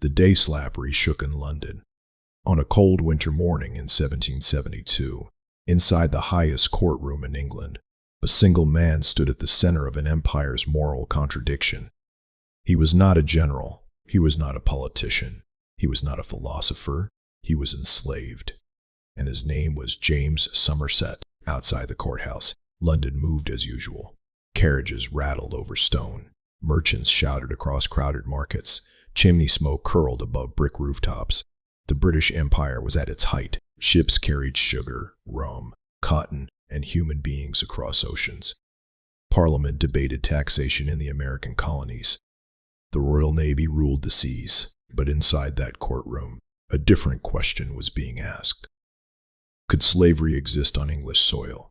The day slap reshook in London. On a cold winter morning in 1772, inside the highest courtroom in England, a single man stood at the center of an empire's moral contradiction. He was not a general. He was not a politician. He was not a philosopher. He was enslaved. And his name was James Somerset. Outside the courthouse, London moved as usual. Carriages rattled over stone. Merchants shouted across crowded markets. Chimney smoke curled above brick rooftops. The British Empire was at its height. Ships carried sugar, rum, cotton, and human beings across oceans. Parliament debated taxation in the American colonies. The Royal Navy ruled the seas, but inside that courtroom, a different question was being asked. Could slavery exist on English soil?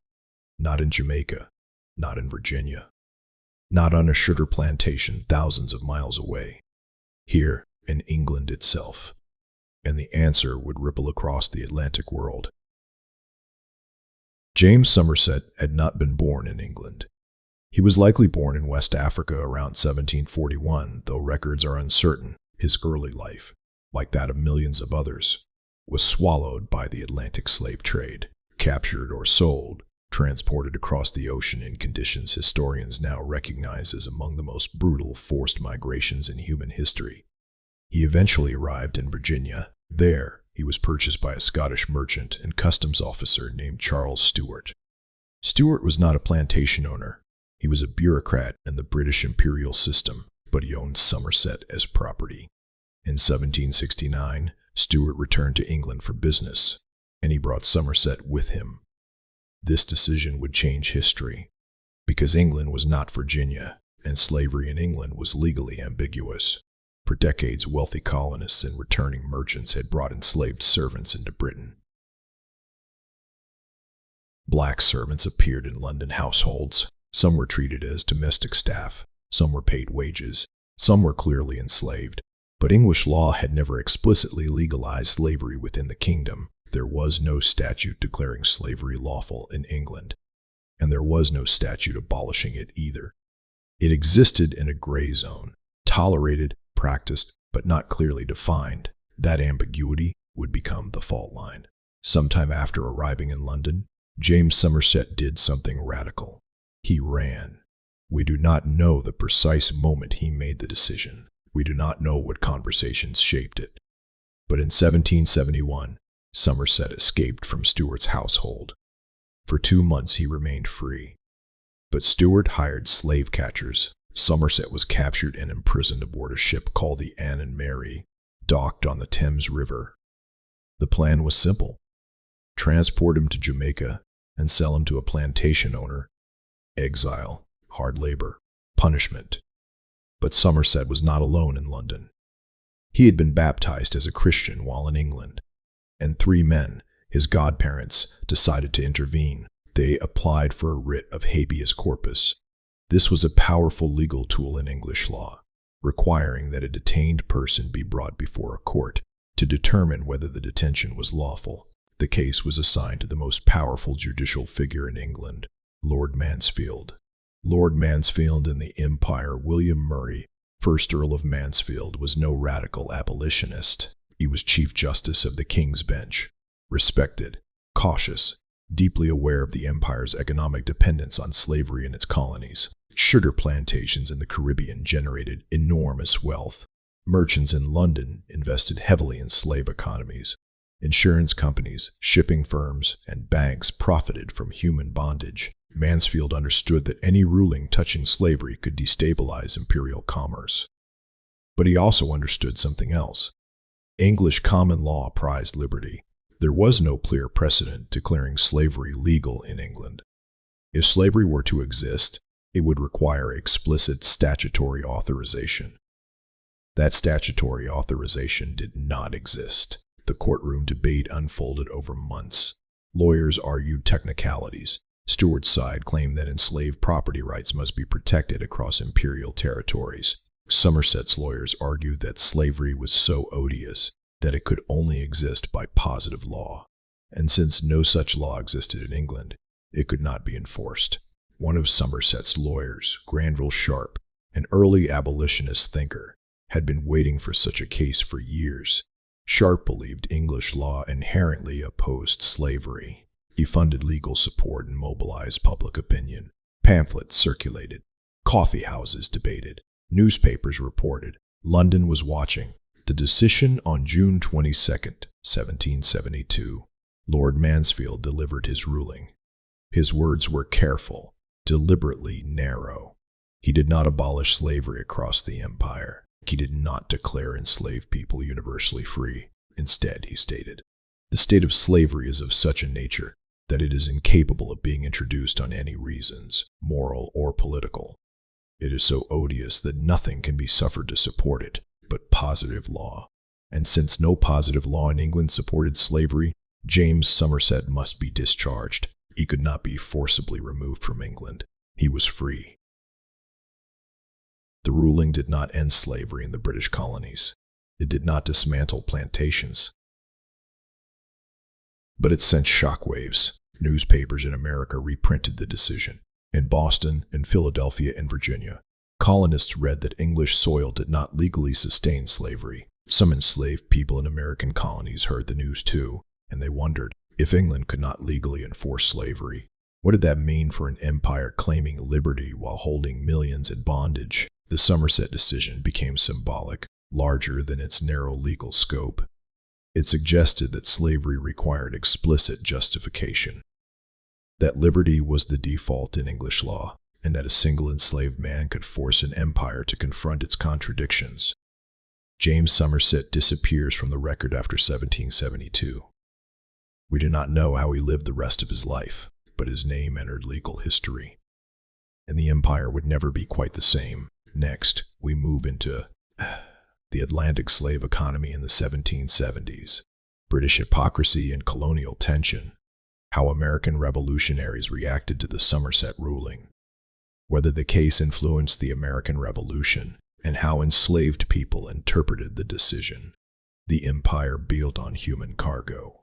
Not in Jamaica, not in Virginia, not on a sugar plantation thousands of miles away. Here, in England itself. And the answer would ripple across the Atlantic world. James Somerset had not been born in England. He was likely born in West Africa around 1741, though records are uncertain. His early life, like that of millions of others, was swallowed by the Atlantic slave trade, captured or sold, transported across the ocean in conditions historians now recognize as among the most brutal forced migrations in human history. He eventually arrived in Virginia. There, he was purchased by a Scottish merchant and customs officer named Charles Stewart. Stewart was not a plantation owner. He was a bureaucrat in the British imperial system, but he owned Somerset as property. In 1769, Stewart returned to England for business, and he brought Somerset with him. This decision would change history, because England was not Virginia, and slavery in England was legally ambiguous. For decades, wealthy colonists and returning merchants had brought enslaved servants into Britain. Black servants appeared in London households. Some were treated as domestic staff, some were paid wages, some were clearly enslaved. But English law had never explicitly legalized slavery within the kingdom. There was no statute declaring slavery lawful in England, and there was no statute abolishing it either. It existed in a gray zone, tolerated, practiced, but not clearly defined. That ambiguity would become the fault line. Sometime after arriving in London, James Somerset did something radical. He ran. We do not know the precise moment he made the decision. We do not know what conversations shaped it. But in 1771, Somerset escaped from Stewart's household. For 2 months he remained free. But Stewart hired slave catchers. Somerset was captured and imprisoned aboard a ship called the Anne and Mary, docked on the Thames River. The plan was simple. Transport him to Jamaica and sell him to a plantation owner. Exile, hard labor, punishment. But Somerset was not alone in London. He had been baptized as a Christian while in England, and 3 men, his godparents, decided to intervene. They applied for a writ of habeas corpus. This was a powerful legal tool in English law, requiring that a detained person be brought before a court to determine whether the detention was lawful. The case was assigned to the most powerful judicial figure in England, Lord Mansfield. Lord Mansfield in the Empire, William Murray, 1st Earl of Mansfield, was no radical abolitionist. He was Chief Justice of the King's Bench, respected, cautious, deeply aware of the empire's economic dependence on slavery in its colonies. Sugar plantations in the Caribbean generated enormous wealth. Merchants in London invested heavily in slave economies. Insurance companies, shipping firms, and banks profited from human bondage. Mansfield understood that any ruling touching slavery could destabilize imperial commerce. But he also understood something else. English common law prized liberty. There was no clear precedent declaring slavery legal in England. If slavery were to exist, it would require explicit statutory authorization. That statutory authorization did not exist. The courtroom debate unfolded over months. Lawyers argued technicalities. Stewart's side claimed that enslaved property rights must be protected across imperial territories. Somerset's lawyers argued that slavery was so odious that it could only exist by positive law, and since no such law existed in England, it could not be enforced. One of Somerset's lawyers, Granville Sharp, an early abolitionist thinker, had been waiting for such a case for years. Sharp believed English law inherently opposed slavery. He funded legal support and mobilized public opinion. Pamphlets circulated. Coffee houses debated. Newspapers reported. London was watching. The decision on June 22, 1772. Lord Mansfield delivered his ruling. His words were careful, deliberately narrow. He did not abolish slavery across the empire. He did not declare enslaved people universally free. Instead, he stated, "The state of slavery is of such a nature that it is incapable of being introduced on any reasons, moral or political. It is so odious that nothing can be suffered to support it but positive law. And since no positive law in England supported slavery, James Somerset must be discharged. He could not be forcibly removed from England. He was free." The ruling did not end slavery in the British colonies. It did not dismantle plantations. But it sent shockwaves. Newspapers in America reprinted the decision. In Boston, in Philadelphia, and Virginia, colonists read that English soil did not legally sustain slavery. Some enslaved people in American colonies heard the news too, and they wondered, if England could not legally enforce slavery, what did that mean for an empire claiming liberty while holding millions in bondage? The Somerset decision became symbolic, larger than its narrow legal scope. It suggested that slavery required explicit justification, that liberty was the default in English law, and that a single enslaved man could force an empire to confront its contradictions. James Somerset disappears from the record after 1772. We do not know how he lived the rest of his life, but his name entered legal history. And the empire would never be quite the same. Next, we move into the Atlantic slave economy in the 1770s, British hypocrisy and colonial tension, how American revolutionaries reacted to the Somerset ruling, whether the case influenced the American Revolution, and how enslaved people interpreted the decision. The empire built on human cargo.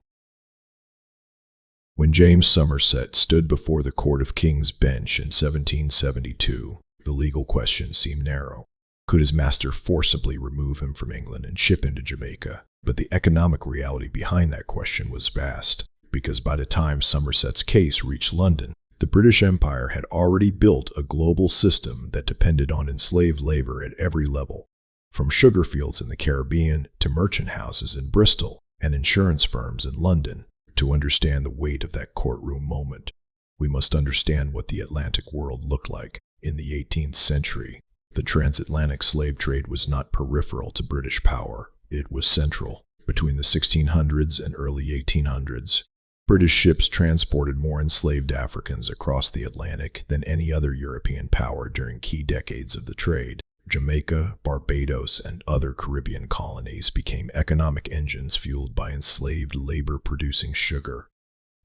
When James Somerset stood before the Court of King's Bench in 1772, the legal question seemed narrow. Could his master forcibly remove him from England and ship him to Jamaica? But the economic reality behind that question was vast, because by the time Somerset's case reached London, the British Empire had already built a global system that depended on enslaved labor at every level, from sugar fields in the Caribbean to merchant houses in Bristol and insurance firms in London. To understand the weight of that courtroom moment, we must understand what the Atlantic world looked like. In the 18th century, the transatlantic slave trade was not peripheral to British power. It was central. Between the 1600s and early 1800s, British ships transported more enslaved Africans across the Atlantic than any other European power during key decades of the trade. Jamaica, Barbados, and other Caribbean colonies became economic engines fueled by enslaved labor producing sugar,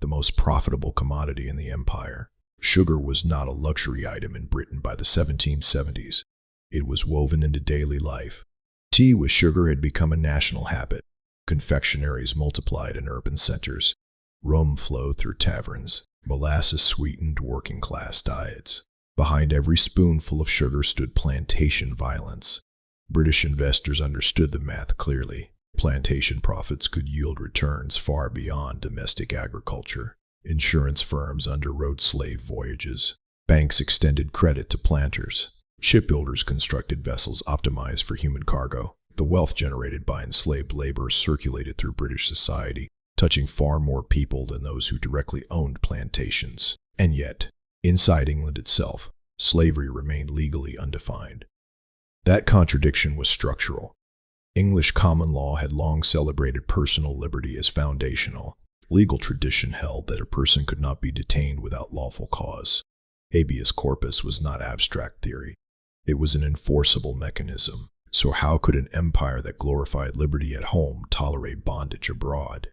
the most profitable commodity in the empire. Sugar was not a luxury item in Britain by the 1770s. It was woven into daily life. Tea with sugar had become a national habit. Confectionaries multiplied in urban centers. Rum flowed through taverns. Molasses sweetened working-class diets. Behind every spoonful of sugar stood plantation violence. British investors understood the math clearly. Plantation profits could yield returns far beyond domestic agriculture. Insurance firms underwrote slave voyages. Banks extended credit to planters. Shipbuilders constructed vessels optimized for human cargo. The wealth generated by enslaved labor circulated through British society, touching far more people than those who directly owned plantations. And yet, inside England itself, slavery remained legally undefined. That contradiction was structural. English common law had long celebrated personal liberty as foundational. Legal tradition held that a person could not be detained without lawful cause. Habeas corpus was not abstract theory. It was an enforceable mechanism. So how could an empire that glorified liberty at home tolerate bondage abroad?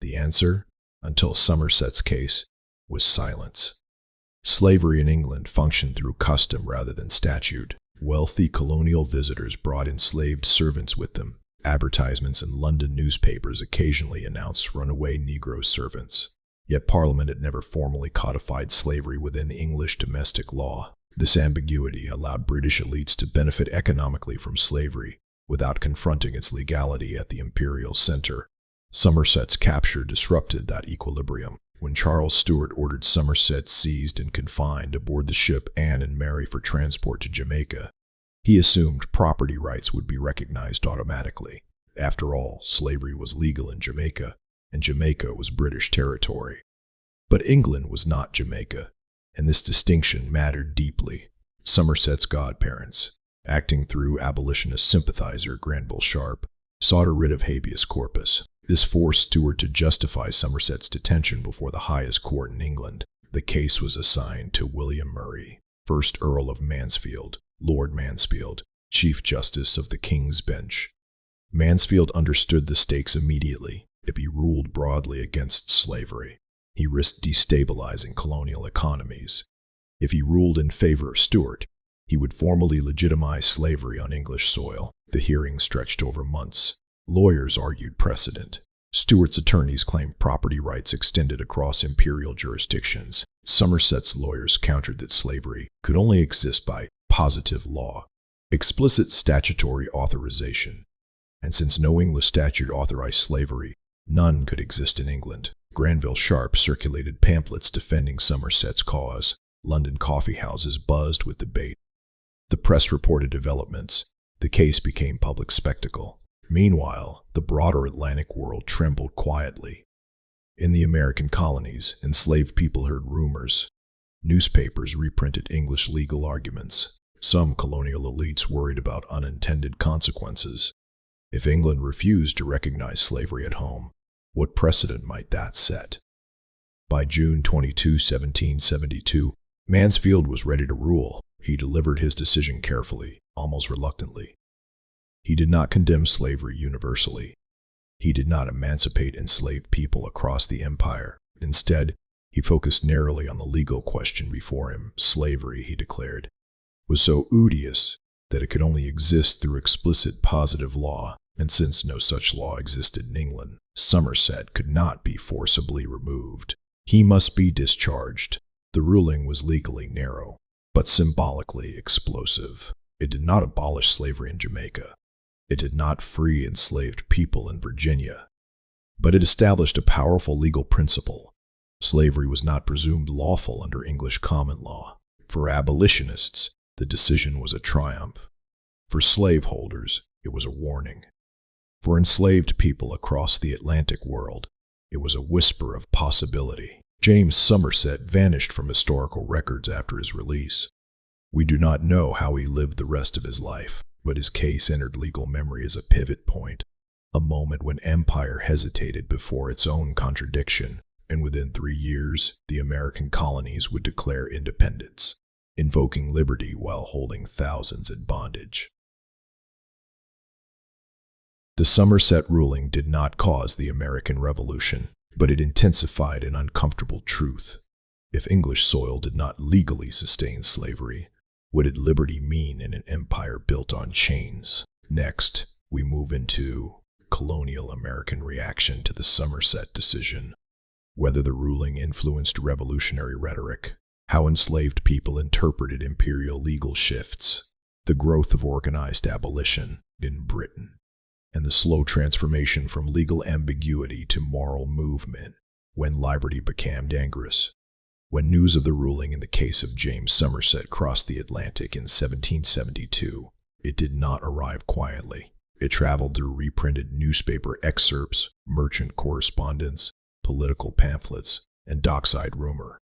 The answer, until Somerset's case, was silence. Slavery in England functioned through custom rather than statute. Wealthy colonial visitors brought enslaved servants with them. Advertisements in London newspapers occasionally announced runaway Negro servants. Yet Parliament had never formally codified slavery within English domestic law. This ambiguity allowed British elites to benefit economically from slavery, without confronting its legality at the imperial center. Somerset's capture disrupted that equilibrium. When Charles Stewart ordered Somerset seized and confined aboard the ship Anne and Mary for transport to Jamaica, he assumed property rights would be recognized automatically. After all, slavery was legal in Jamaica, and Jamaica was British territory. But England was not Jamaica, and this distinction mattered deeply. Somerset's godparents, acting through abolitionist sympathizer Granville Sharp, sought a writ of habeas corpus. This forced Stewart to justify Somerset's detention before the highest court in England. The case was assigned to William Murray, 1st Earl of Mansfield, Lord Mansfield, Chief Justice of the King's Bench. Mansfield understood the stakes immediately. If he ruled broadly against slavery, he risked destabilizing colonial economies. If he ruled in favor of Stewart, he would formally legitimize slavery on English soil. The hearing stretched over months. Lawyers argued precedent. Stewart's attorneys claimed property rights extended across imperial jurisdictions. Somerset's lawyers countered that slavery could only exist by positive law, explicit statutory authorization. And since no English statute authorized slavery, none could exist in England. Granville Sharp circulated pamphlets defending Somerset's cause. London coffeehouses buzzed with debate. The press reported developments. The case became public spectacle. Meanwhile, the broader Atlantic world trembled quietly. In the American colonies, enslaved people heard rumors. Newspapers reprinted English legal arguments. Some colonial elites worried about unintended consequences. If England refused to recognize slavery at home, what precedent might that set? By June 22, 1772, Mansfield was ready to rule. He delivered his decision carefully, almost reluctantly. He did not condemn slavery universally. He did not emancipate enslaved people across the empire. Instead, he focused narrowly on the legal question before him. Slavery, he declared, was so odious that it could only exist through explicit positive law, and since no such law existed in England, Somerset could not be forcibly removed. He must be discharged. The ruling was legally narrow, but symbolically explosive. It did not abolish slavery in Jamaica. It did not free enslaved people in Virginia. But it established a powerful legal principle. Slavery was not presumed lawful under English common law. For abolitionists, the decision was a triumph. For slaveholders, it was a warning. For enslaved people across the Atlantic world, it was a whisper of possibility. James Somerset vanished from historical records after his release. We do not know how he lived the rest of his life, but his case entered legal memory as a pivot point, a moment when empire hesitated before its own contradiction, and within 3 years, the American colonies would declare independence, invoking liberty while holding thousands in bondage. The Somerset ruling did not cause the American Revolution, but it intensified an uncomfortable truth. If English soil did not legally sustain slavery, what did liberty mean in an empire built on chains? Next, we move into colonial American reaction to the Somerset decision. Whether the ruling influenced revolutionary rhetoric, how enslaved people interpreted imperial legal shifts, the growth of organized abolition in Britain, and the slow transformation from legal ambiguity to moral movement when liberty became dangerous. When news of the ruling in the case of James Somerset crossed the Atlantic in 1772, it did not arrive quietly. It traveled through reprinted newspaper excerpts, merchant correspondence, political pamphlets, and dockside rumor.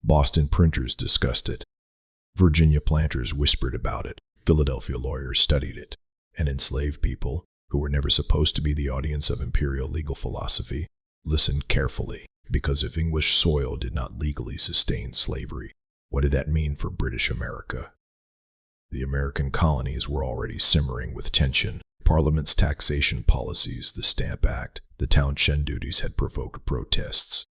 Boston printers discussed it. Virginia planters whispered about it. Philadelphia lawyers studied it. And enslaved people, who were never supposed to be the audience of imperial legal philosophy, listened carefully. Because if English soil did not legally sustain slavery, what did that mean for British America? The American colonies were already simmering with tension. Parliament's taxation policies, the Stamp Act, the townshend duties had provoked protests.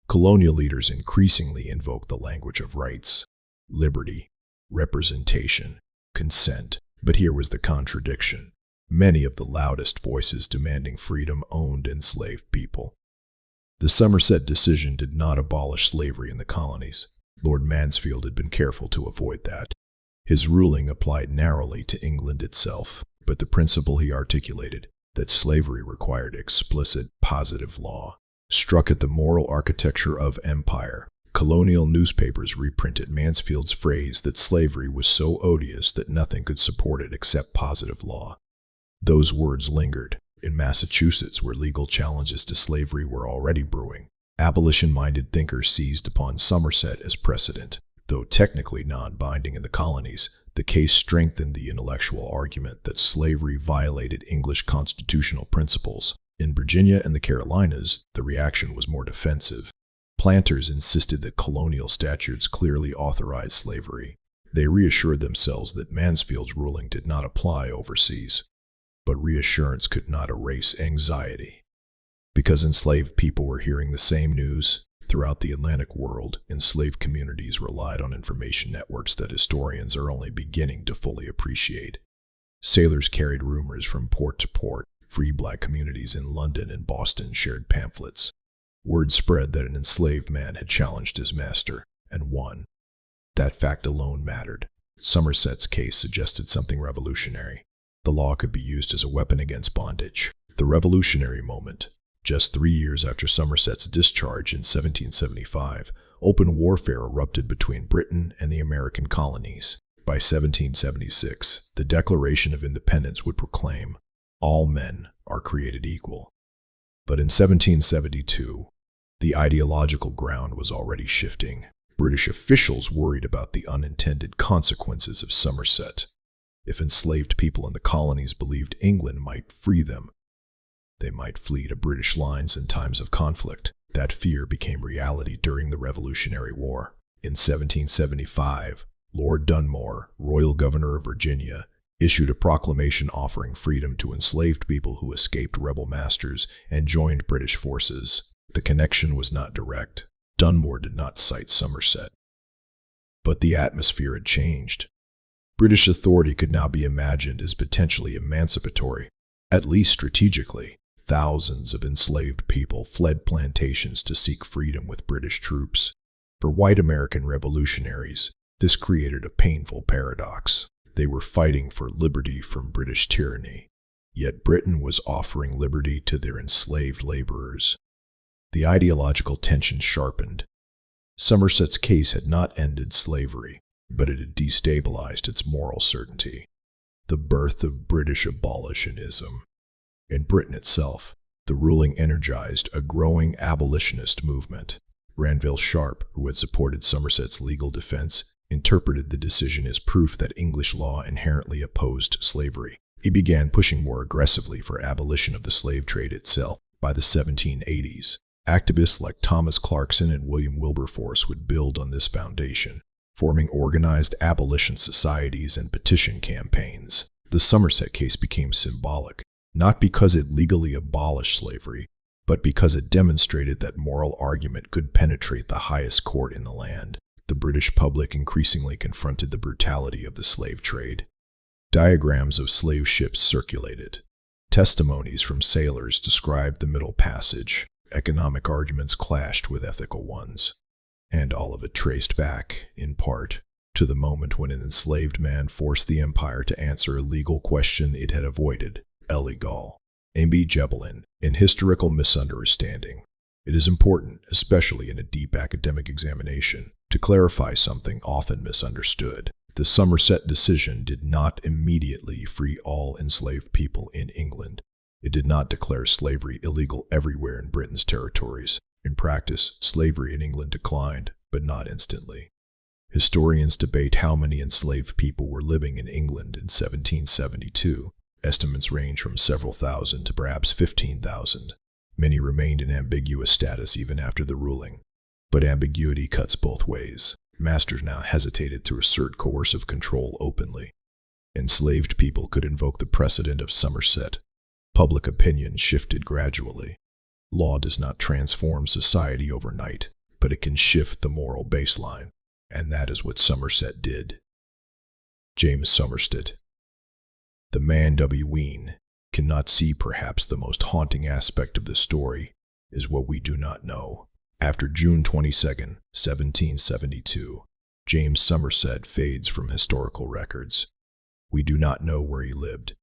Colonial leaders increasingly invoked the language of rights, liberty, representation, consent. But here was the contradiction. Many of the loudest voices demanding freedom owned enslaved people. The Somerset decision did not abolish slavery in the colonies. Lord Mansfield had been careful to avoid that. His ruling applied narrowly to England itself. but the principle he articulated, that slavery required explicit, positive law, struck at the moral architecture of empire. Colonial newspapers reprinted Mansfield's phrase that slavery was so odious that nothing could support it except positive law. Those words lingered. In Massachusetts, where legal challenges to slavery were already brewing, abolition-minded thinkers seized upon Somerset as precedent. Though technically non-binding in the colonies, the case strengthened the intellectual argument that slavery violated English constitutional principles. In Virginia and the Carolinas, the reaction was more defensive. Planters insisted that colonial statutes clearly authorized slavery. They reassured themselves that Mansfield's ruling did not apply overseas. But reassurance could not erase anxiety. Because enslaved people were hearing the same news throughout the Atlantic world, enslaved communities relied on information networks that historians are only beginning to fully appreciate. Sailors carried rumors from port to port. Free black communities in London and Boston shared pamphlets. Word spread that an enslaved man had challenged his master and won. That fact alone mattered. Somerset's case suggested something revolutionary. The law could be used as a weapon against bondage. The revolutionary moment. Just 3 years after Somerset's discharge in 1775, open warfare erupted between Britain and the American colonies. By 1776, the Declaration of Independence would proclaim, "All men are created equal." But in 1772, the ideological ground was already shifting. British officials worried about the unintended consequences of Somerset. If enslaved people in the colonies believed England might free them, they might flee to British lines in times of conflict. That fear became reality during the Revolutionary War. In 1775, Lord Dunmore, Royal Governor of Virginia, issued a proclamation offering freedom to enslaved people who escaped rebel masters and joined British forces. The connection was not direct. Dunmore did not cite Somerset. But the atmosphere had changed. British authority could now be imagined as potentially emancipatory, at least strategically. Thousands of enslaved people fled plantations to seek freedom with British troops. For white American revolutionaries, this created a painful paradox. They were fighting for liberty from British tyranny, yet Britain was offering liberty to their enslaved laborers. The ideological tension sharpened. Somerset's case had not ended slavery, but it had destabilized its moral certainty. The birth of British abolitionism. In Britain itself, the ruling energized a growing abolitionist movement. Granville Sharp, who had supported Somerset's legal defense, interpreted the decision as proof that English law inherently opposed slavery. He began pushing more aggressively for abolition of the slave trade itself. By the 1780s, activists like Thomas Clarkson and William Wilberforce would build on this foundation, forming organized abolition societies and petition campaigns. The Somerset case became symbolic, not because it legally abolished slavery, but because it demonstrated that moral argument could penetrate the highest court in the land. The British public increasingly confronted the brutality of the slave trade. Diagrams of slave ships circulated. Testimonies from sailors described the Middle Passage. Economic arguments clashed with ethical ones. And all of it traced back, in part, to the moment when an enslaved man forced the empire to answer a legal question it had avoided. Illegal. A.B. Jebelin, in Historical Misunderstanding. It is important, especially in a deep academic examination, to clarify something often misunderstood. The Somerset decision did not immediately free all enslaved people in England. It did not declare slavery illegal everywhere in Britain's territories. In practice, slavery in England declined, but not instantly. Historians debate how many enslaved people were living in England in 1772. Estimates range from several thousand to perhaps 15,000. Many remained in ambiguous status even after the ruling. But ambiguity cuts both ways. Masters now hesitated to assert coercive control openly. Enslaved people could invoke the precedent of Somerset. Public opinion shifted gradually. Law does not transform society overnight, but it can shift the moral baseline, and that is what Somerset did. James Somerset. The man W. Ween cannot see perhaps the most haunting aspect of the story is what we do not know. After June 22, 1772, James Somerset fades from historical records. We do not know where he lived.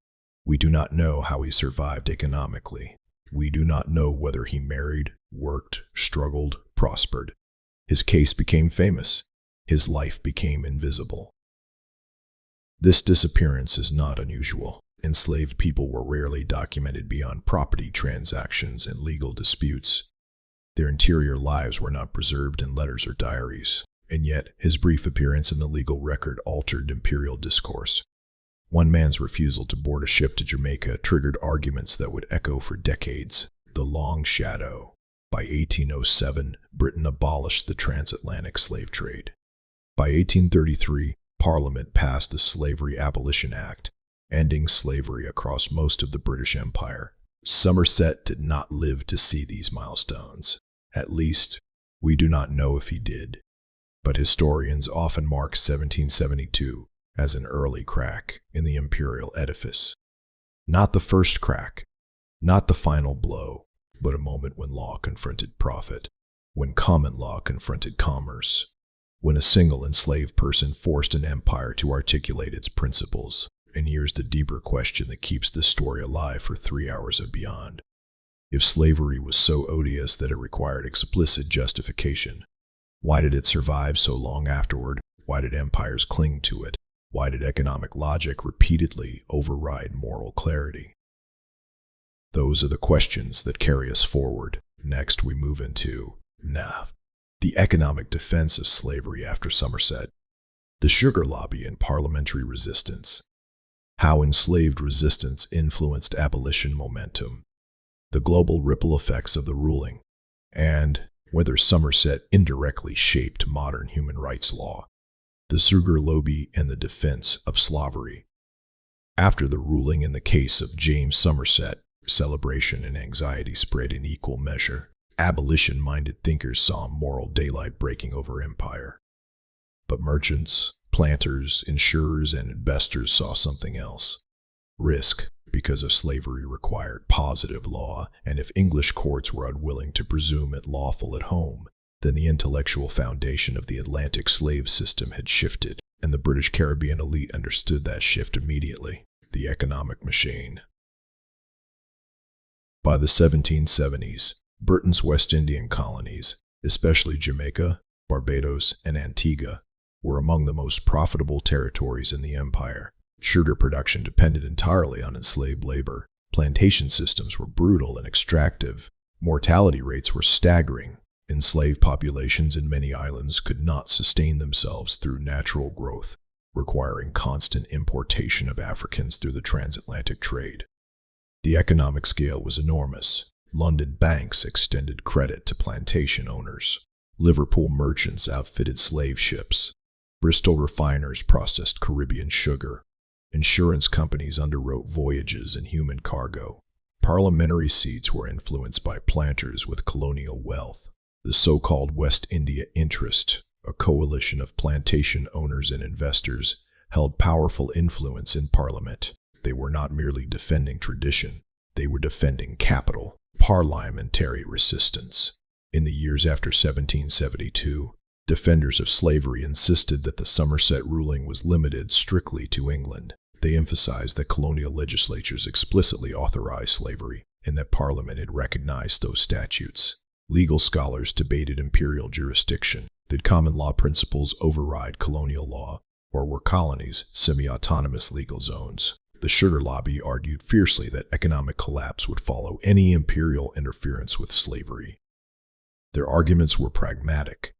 We do not know how he survived economically. We do not know whether he married, worked, struggled, prospered. His case became famous. His life became invisible. This disappearance is not unusual. Enslaved people were rarely documented beyond property transactions and legal disputes. Their interior lives were not preserved in letters or diaries, and yet his brief appearance in the legal record altered imperial discourse. One man's refusal to board a ship to Jamaica triggered arguments that would echo for decades. The Long Shadow. By 1807, Britain abolished the transatlantic slave trade. By 1833, Parliament passed the Slavery Abolition Act, ending slavery across most of the British Empire. Somerset did not live to see these milestones. At least, we do not know if he did. But historians often mark 1772 as an early crack in the imperial edifice. Not the first crack, not the final blow, but a moment when law confronted profit, when common law confronted commerce, when a single enslaved person forced an empire to articulate its principles. And here's the deeper question that keeps this story alive for 3 hours and beyond. If slavery was so odious that it required explicit justification, why did it survive so long afterward? Why did empires cling to it? Why did economic logic repeatedly override moral clarity? Those are the questions that carry us forward. Next, we move into the economic defense of slavery after Somerset, the sugar lobby and parliamentary resistance, how enslaved resistance influenced abolition momentum, the global ripple effects of the ruling, and whether Somerset indirectly shaped modern human rights law, the sugar lobby and the defense of slavery. After the ruling in the case of James Somerset, celebration and anxiety spread in equal measure. Abolition-minded thinkers saw moral daylight breaking over empire. But merchants, planters, insurers, and investors saw something else. Risk, because of slavery, required positive law, and if English courts were unwilling to presume it lawful at home, then the intellectual foundation of the Atlantic slave system had shifted, and the British Caribbean elite understood that shift immediately. The economic machine. By the 1770s, Britain's West Indian colonies, especially Jamaica, Barbados, and Antigua, were among the most profitable territories in the empire. Sugar production depended entirely on enslaved labor. Plantation systems were brutal and extractive. Mortality rates were staggering. Enslaved populations in many islands could not sustain themselves through natural growth, requiring constant importation of Africans through the transatlantic trade. The economic scale was enormous. London banks extended credit to plantation owners. Liverpool merchants outfitted slave ships. Bristol refiners processed Caribbean sugar. Insurance companies underwrote voyages and human cargo. Parliamentary seats were influenced by planters with colonial wealth. The so-called West India Interest, a coalition of plantation owners and investors, held powerful influence in Parliament. They were not merely defending tradition, they were defending capital. Parliamentary resistance. In the years after 1772, defenders of slavery insisted that the Somerset ruling was limited strictly to England. They emphasized that colonial legislatures explicitly authorized slavery and that Parliament had recognized those statutes. Legal scholars debated imperial jurisdiction. Did common law principles override colonial law, or were colonies semi-autonomous legal zones? The sugar lobby argued fiercely that economic collapse would follow any imperial interference with slavery. Their arguments were pragmatic.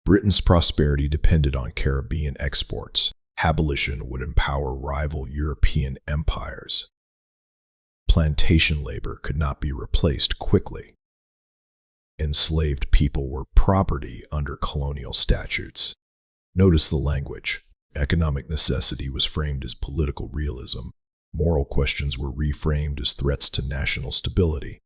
Britain's prosperity depended on Caribbean exports. Abolition would empower rival European empires. Plantation labor could not be replaced quickly. Enslaved people were property under colonial statutes. Notice the language. Economic necessity was framed as political realism. Moral questions were reframed as threats to national stability.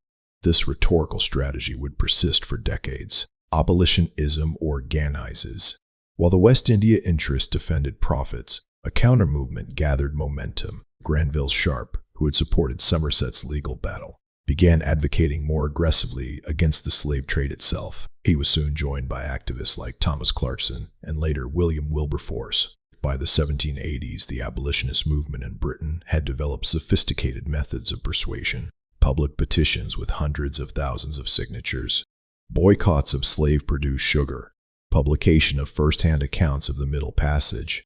This rhetorical strategy would persist for decades. Abolitionism organizes. While the West India interest defended profits, a counter-movement gathered momentum. Granville Sharp, who had supported Somerset's legal battle, began advocating more aggressively against the slave trade itself. He was soon joined by activists like Thomas Clarkson and later William Wilberforce. By the 1780s, the abolitionist movement in Britain had developed sophisticated methods of persuasion, public petitions with hundreds of thousands of signatures, boycotts of slave-produced sugar, publication of first-hand accounts of the Middle Passage,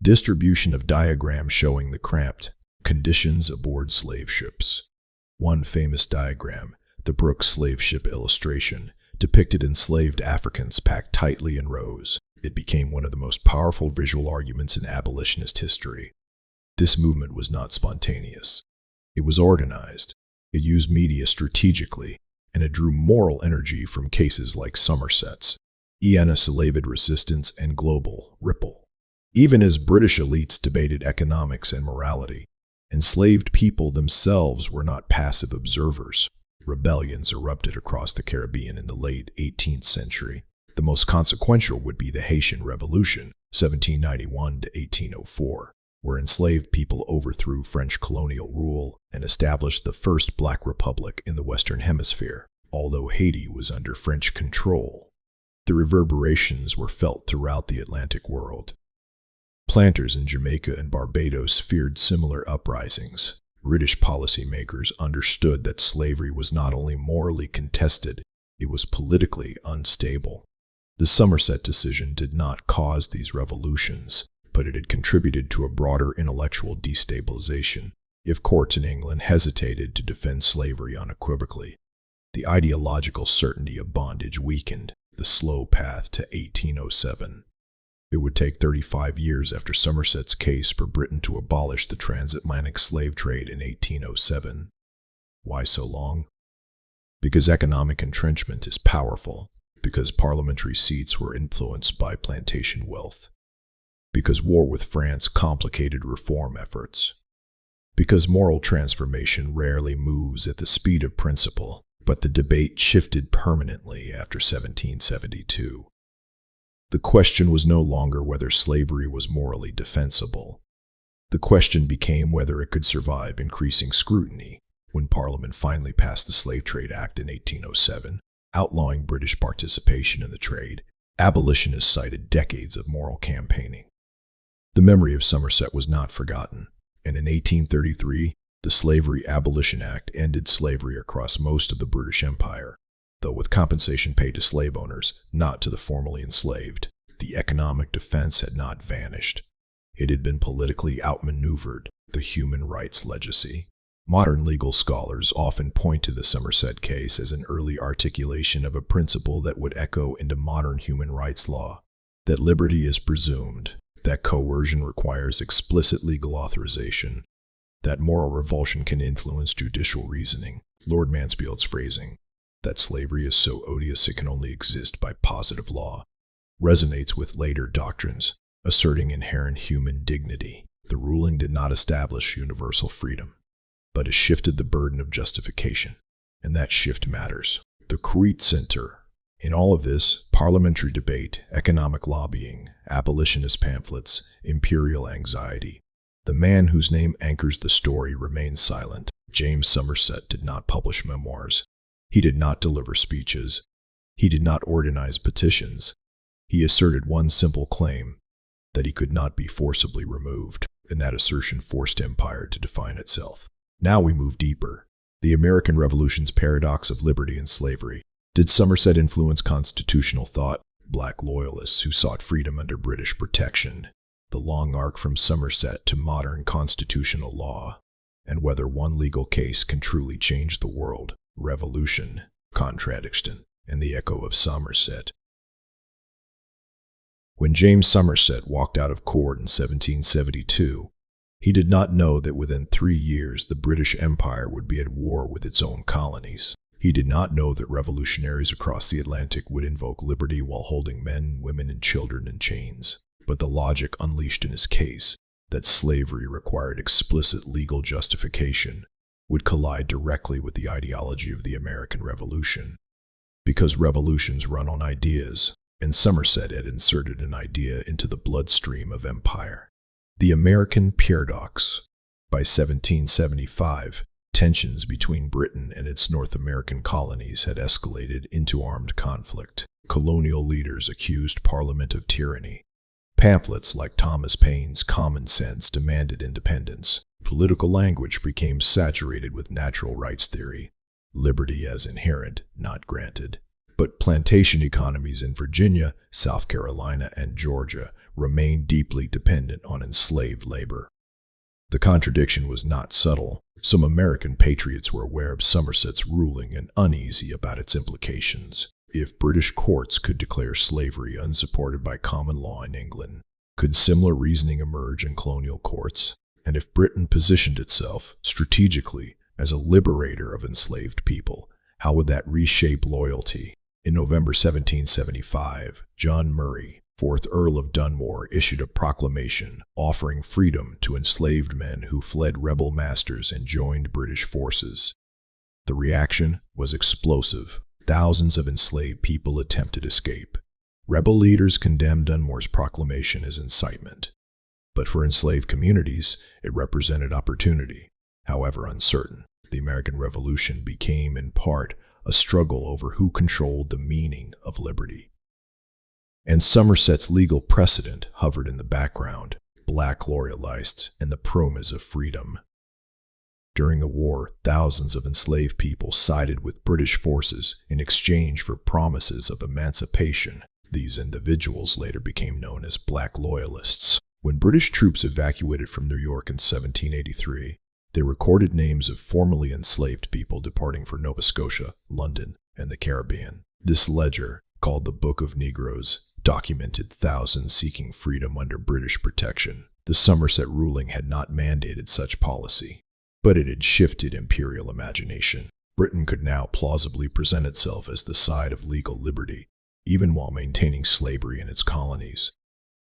distribution of diagrams showing the cramped conditions aboard slave ships. One famous diagram, the Brooks slave ship illustration, depicted enslaved Africans packed tightly in rows. It became one of the most powerful visual arguments in abolitionist history. This movement was not spontaneous. It was organized. It used media strategically, and it drew moral energy from cases like Somerset's, Enslaved resistance, and global ripple. Even as British elites debated economics and morality, enslaved people themselves were not passive observers. Rebellions erupted across the Caribbean in the late 18th century. The most consequential would be the Haitian Revolution, 1791 to 1804, where enslaved people overthrew French colonial rule and established the first Black Republic in the Western Hemisphere, although Haiti was under French control. The reverberations were felt throughout the Atlantic world. Planters in Jamaica and Barbados feared similar uprisings. British policymakers understood that slavery was not only morally contested, it was politically unstable. The Somerset decision did not cause these revolutions, but it had contributed to a broader intellectual destabilization. If courts in England hesitated to defend slavery unequivocally, the ideological certainty of bondage weakened the slow path to 1807. It would take 35 years after Somerset's case for Britain to abolish the transatlantic slave trade in 1807. Why so long? Because economic entrenchment is powerful. Because parliamentary seats were influenced by plantation wealth. Because war with France complicated reform efforts. Because moral transformation rarely moves at the speed of principle, but the debate shifted permanently after 1772. The question was no longer whether slavery was morally defensible. The question became whether it could survive increasing scrutiny. When Parliament finally passed the Slave Trade Act in 1807, outlawing British participation in the trade, abolitionists cited decades of moral campaigning. The memory of Somerset was not forgotten, and in 1833, the Slavery Abolition Act ended slavery across most of the British Empire, though with compensation paid to slave owners, not to the formerly enslaved. The economic defense had not vanished. It had been politically outmaneuvered, the human rights legacy. Modern legal scholars often point to the Somerset case as an early articulation of a principle that would echo into modern human rights law, that liberty is presumed, that coercion requires explicit legal authorization, that moral revulsion can influence judicial reasoning, Lord Mansfield's phrasing, that slavery is so odious it can only exist by positive law, resonates with later doctrines, asserting inherent human dignity. The ruling did not establish universal freedom, but it shifted the burden of justification, and that shift matters. The Crete Center. In all of this, parliamentary debate, economic lobbying, abolitionist pamphlets, imperial anxiety, the man whose name anchors the story remains silent. James Somerset did not publish memoirs. He did not deliver speeches. He did not organize petitions. He asserted one simple claim, that he could not be forcibly removed, and that assertion forced empire to define itself. Now we move deeper. The American Revolution's paradox of liberty and slavery. Did Somerset influence constitutional thought? Black loyalists who sought freedom under British protection. The long arc from Somerset to modern constitutional law. And whether one legal case can truly change the world. Revolution, contradiction, and the echo of Somerset. When James Somerset walked out of court in 1772, he did not know that within 3 years the British Empire would be at war with its own colonies. He did not know that revolutionaries across the Atlantic would invoke liberty while holding men, women, and children in chains. But the logic unleashed in his case, that slavery required explicit legal justification, would collide directly with the ideology of the American Revolution. Because revolutions run on ideas, and Somerset had inserted an idea into the bloodstream of empire. The American Paradox. By 1775, tensions between Britain and its North American colonies had escalated into armed conflict. Colonial leaders accused Parliament of tyranny. Pamphlets like Thomas Paine's Common Sense demanded independence. Political language became saturated with natural rights theory, liberty as inherent, not granted. But plantation economies in Virginia, South Carolina, and Georgia remained deeply dependent on enslaved labor. The contradiction was not subtle. Some American patriots were aware of Somerset's ruling and uneasy about its implications. If British courts could declare slavery unsupported by common law in England, could similar reasoning emerge in colonial courts? And if Britain positioned itself strategically as a liberator of enslaved people, how would that reshape loyalty? In November 1775, John Murray, 4th Earl of Dunmore, issued a proclamation offering freedom to enslaved men who fled rebel masters and joined British forces. The reaction was explosive. Thousands of enslaved people attempted escape. Rebel leaders condemned Dunmore's proclamation as incitement. But for enslaved communities, it represented opportunity. However uncertain, the American Revolution became, in part, a struggle over who controlled the meaning of liberty. And Somerset's legal precedent hovered in the background, black loyalists and the promise of freedom. During the war, thousands of enslaved people sided with British forces in exchange for promises of emancipation. These individuals later became known as Black Loyalists. When British troops evacuated from New York in 1783, they recorded names of formerly enslaved people departing for Nova Scotia, London, and the Caribbean. This ledger, called the Book of Negroes, documented thousands seeking freedom under British protection. The Somerset ruling had not mandated such policy, but it had shifted imperial imagination. Britain could now plausibly present itself as the side of legal liberty, even while maintaining slavery in its colonies.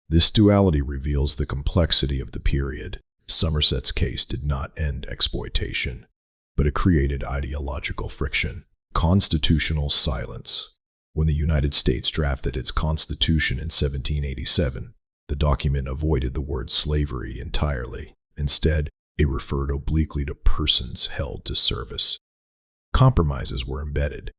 This duality reveals the complexity of the period. Somerset's case did not end exploitation, but it created ideological friction. Constitutional silence. When the United States drafted its Constitution in 1787, the document avoided the word slavery entirely. Instead, it referred obliquely to persons held to service. Compromises were embedded.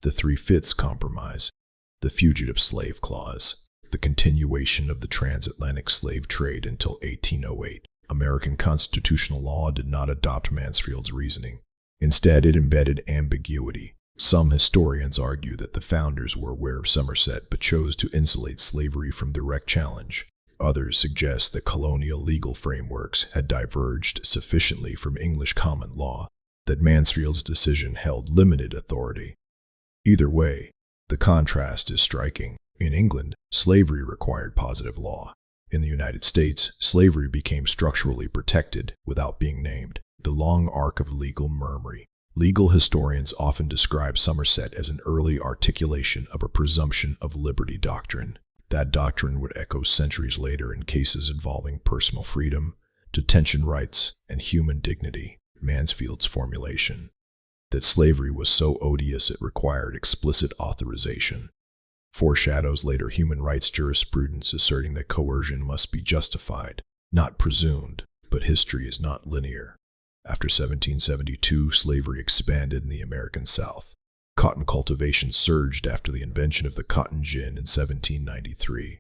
The 3/5 Compromise, the Fugitive Slave Clause, the continuation of the transatlantic slave trade until 1808. American constitutional law did not adopt Mansfield's reasoning. Instead, it embedded ambiguity. Some historians argue that the founders were aware of Somerset but chose to insulate slavery from direct challenge. Others suggest that colonial legal frameworks had diverged sufficiently from English common law that Mansfield's decision held limited authority. Either way, the contrast is striking. In England, slavery required positive law. In the United States, slavery became structurally protected without being named. The long arc of legal murmuring. Legal historians often describe Somerset as an early articulation of a presumption of liberty doctrine. That doctrine would echo centuries later in cases involving personal freedom, detention rights, and human dignity. Mansfield's formulation, that slavery was so odious it required explicit authorization, foreshadows later human rights jurisprudence asserting that coercion must be justified, not presumed. But history is not linear. After 1772, slavery expanded in the American South. Cotton cultivation surged after the invention of the cotton gin in 1793.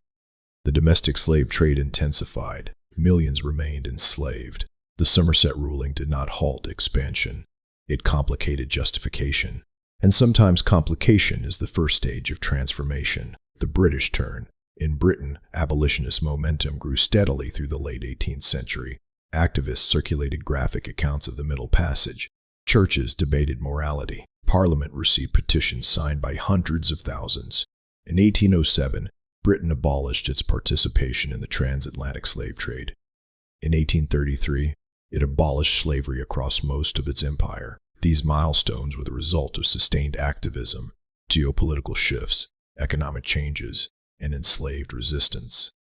The domestic slave trade intensified. Millions remained enslaved. The Somerset ruling did not halt expansion. It complicated justification. And sometimes complication is the first stage of transformation. The British turn. In Britain, abolitionist momentum grew steadily through the late 18th century. Activists circulated graphic accounts of the Middle Passage. Churches debated morality. Parliament received petitions signed by hundreds of thousands. In 1807, Britain abolished its participation in the transatlantic slave trade. In 1833, it abolished slavery across most of its empire. These milestones were the result of sustained activism, geopolitical shifts, economic changes, and enslaved resistance.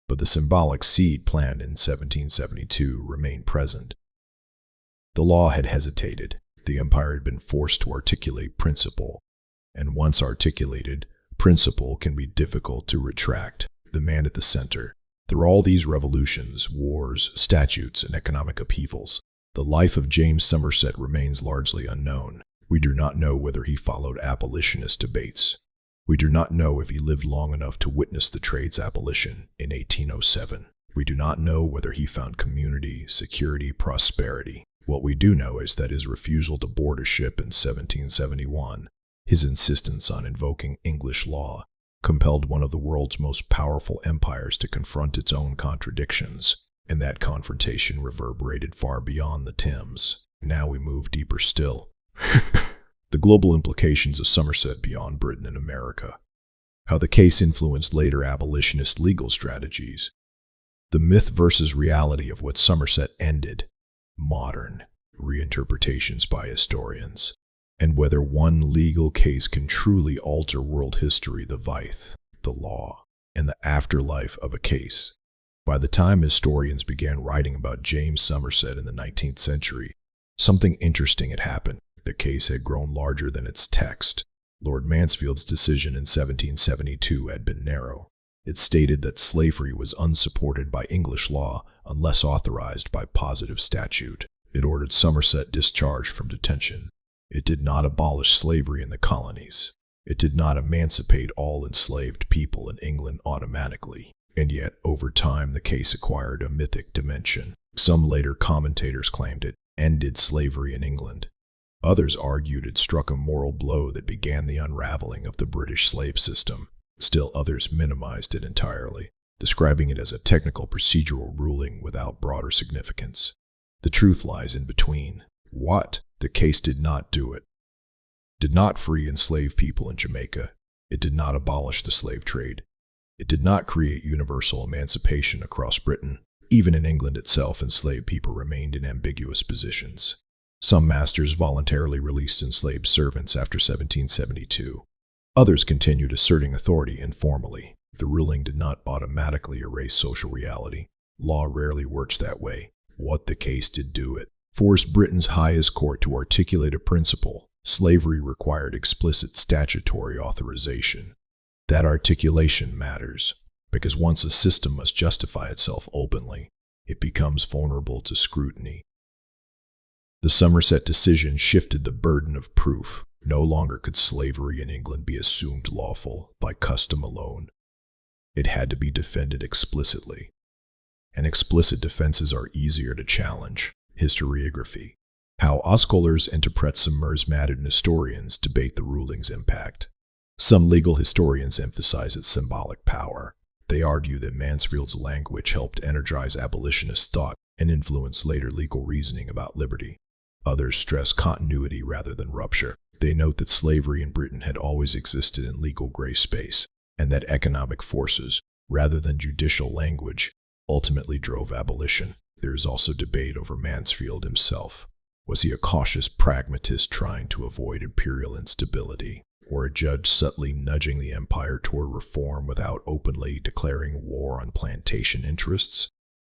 But the symbolic seed planted in 1772 remained present. The law had hesitated. The empire had been forced to articulate principle, and once articulated, principle can be difficult to retract. The man at the center. Through all these revolutions, wars, statutes, and economic upheavals, the life of James Somerset remains largely unknown. We do not know whether he followed abolitionist debates, We do not know if he lived long enough to witness the trade's abolition in 1807. We do not know whether he found community, security, prosperity. What we do know is that his refusal to board a ship in 1771, his insistence on invoking English law, compelled one of the world's most powerful empires to confront its own contradictions, and that confrontation reverberated far beyond the Thames. Now we move deeper still. The global implications of Somerset beyond Britain and America. How the case influenced later abolitionist legal strategies. The myth versus reality of what Somerset ended. Modern reinterpretations by historians. And whether one legal case can truly alter world history, the Vythe, the law, and the afterlife of a case. By the time historians began writing about James Somerset in the 19th century, something interesting had happened. The case had grown larger than its text. Lord Mansfield's decision in 1772 had been narrow. It stated that slavery was unsupported by English law unless authorized by positive statute. It ordered Somerset discharged from detention. It did not abolish slavery in the colonies. It did not emancipate all enslaved people in England automatically. And yet, over time, the case acquired a mythic dimension. Some later commentators claimed it ended slavery in England. Others argued it struck a moral blow that began the unraveling of the British slave system. Still others minimized it entirely, describing it as a technical procedural ruling without broader significance. The truth lies in between. What? The case did not do it. Did not free enslaved people in Jamaica. It did not abolish the slave trade. It did not create universal emancipation across Britain. Even in England itself, enslaved people remained in ambiguous positions. Some masters voluntarily released enslaved servants after 1772. Others continued asserting authority informally. The ruling did not automatically erase social reality. Law rarely works that way. What the case did do it forced Britain's highest court to articulate a principle. Slavery required explicit statutory authorization. That articulation matters, because once a system must justify itself openly, it becomes vulnerable to scrutiny. The Somerset decision shifted the burden of proof. No longer could slavery in England be assumed lawful by custom alone. It had to be defended explicitly. And explicit defenses are easier to challenge. Historiography. How scholars interpret some modern historians debate the ruling's impact. Some legal historians emphasize its symbolic power. They argue that Mansfield's language helped energize abolitionist thought and influence later legal reasoning about liberty. Others stress continuity rather than rupture. They note that slavery in Britain had always existed in legal gray space, and that economic forces, rather than judicial language, ultimately drove abolition. There is also debate over Mansfield himself. Was he a cautious pragmatist trying to avoid imperial instability, or a judge subtly nudging the empire toward reform without openly declaring war on plantation interests?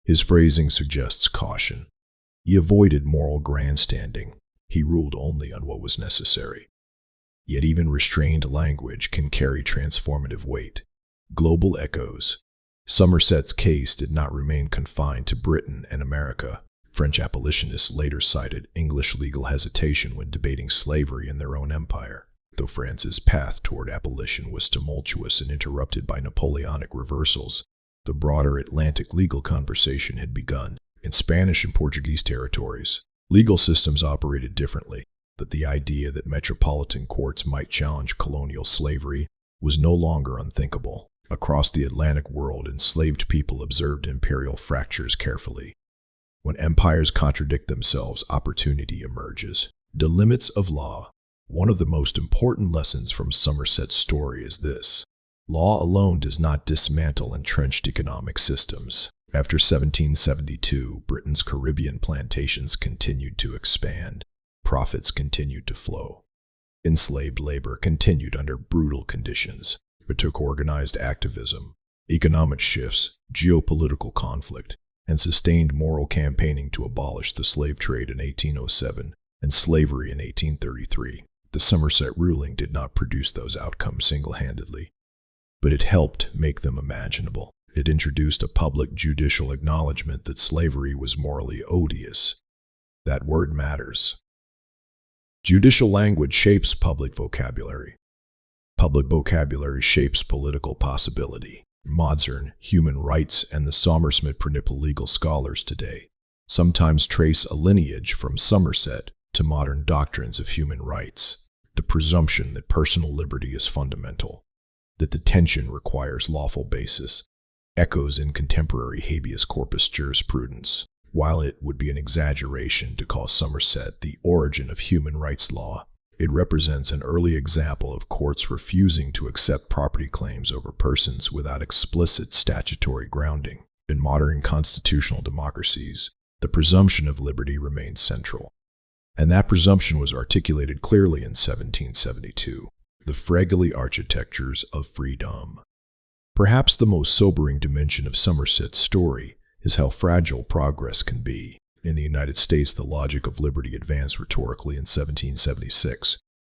His phrasing suggests caution. He avoided moral grandstanding. He ruled only on what was necessary. Yet even restrained language can carry transformative weight. Global echoes. Somerset's case did not remain confined to Britain and America. French abolitionists later cited English legal hesitation when debating slavery in their own empire. Though France's path toward abolition was tumultuous and interrupted by Napoleonic reversals, the broader Atlantic legal conversation had begun. In Spanish and Portuguese territories, legal systems operated differently, but the idea that metropolitan courts might challenge colonial slavery was no longer unthinkable. Across the Atlantic world, enslaved people observed imperial fractures carefully. When empires contradict themselves, opportunity emerges. The limits of law. One of the most important lessons from Somerset's story is this. Law alone does not dismantle entrenched economic systems. After 1772, Britain's Caribbean plantations continued to expand. Profits continued to flow. Enslaved labor continued under brutal conditions, but took organized activism, economic shifts, geopolitical conflict, and sustained moral campaigning to abolish the slave trade in 1807 and slavery in 1833. The Somerset ruling did not produce those outcomes single-handedly, but it helped make them imaginable. It introduced a public judicial acknowledgement that slavery was morally odious. That word matters. Judicial language shapes public vocabulary. Public vocabulary shapes political possibility. Modern human rights and the Somerset principle legal scholars today sometimes trace a lineage from Somerset to modern doctrines of human rights. The presumption that personal liberty is fundamental, that the tension requires lawful basis, echoes in contemporary habeas corpus jurisprudence. While it would be an exaggeration to call Somerset the origin of human rights law, it represents an early example of courts refusing to accept property claims over persons without explicit statutory grounding. In modern constitutional democracies, the presumption of liberty remains central. And that presumption was articulated clearly in 1772, the Fragile Architectures of Freedom. Perhaps the most sobering dimension of Somerset's story is how fragile progress can be. In the United States, the logic of liberty advanced rhetorically in 1776,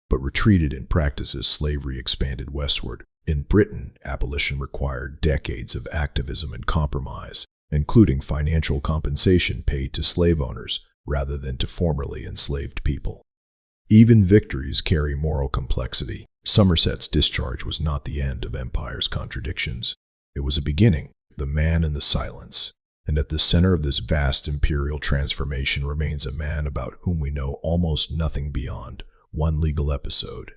but retreated in practice as slavery expanded westward. In Britain, abolition required decades of activism and compromise, including financial compensation paid to slave owners rather than to formerly enslaved people. Even victories carry moral complexity. Somerset's discharge was not the end of empire's contradictions. It was a beginning, the man in the silence. And at the center of this vast imperial transformation remains a man about whom we know almost nothing beyond one legal episode.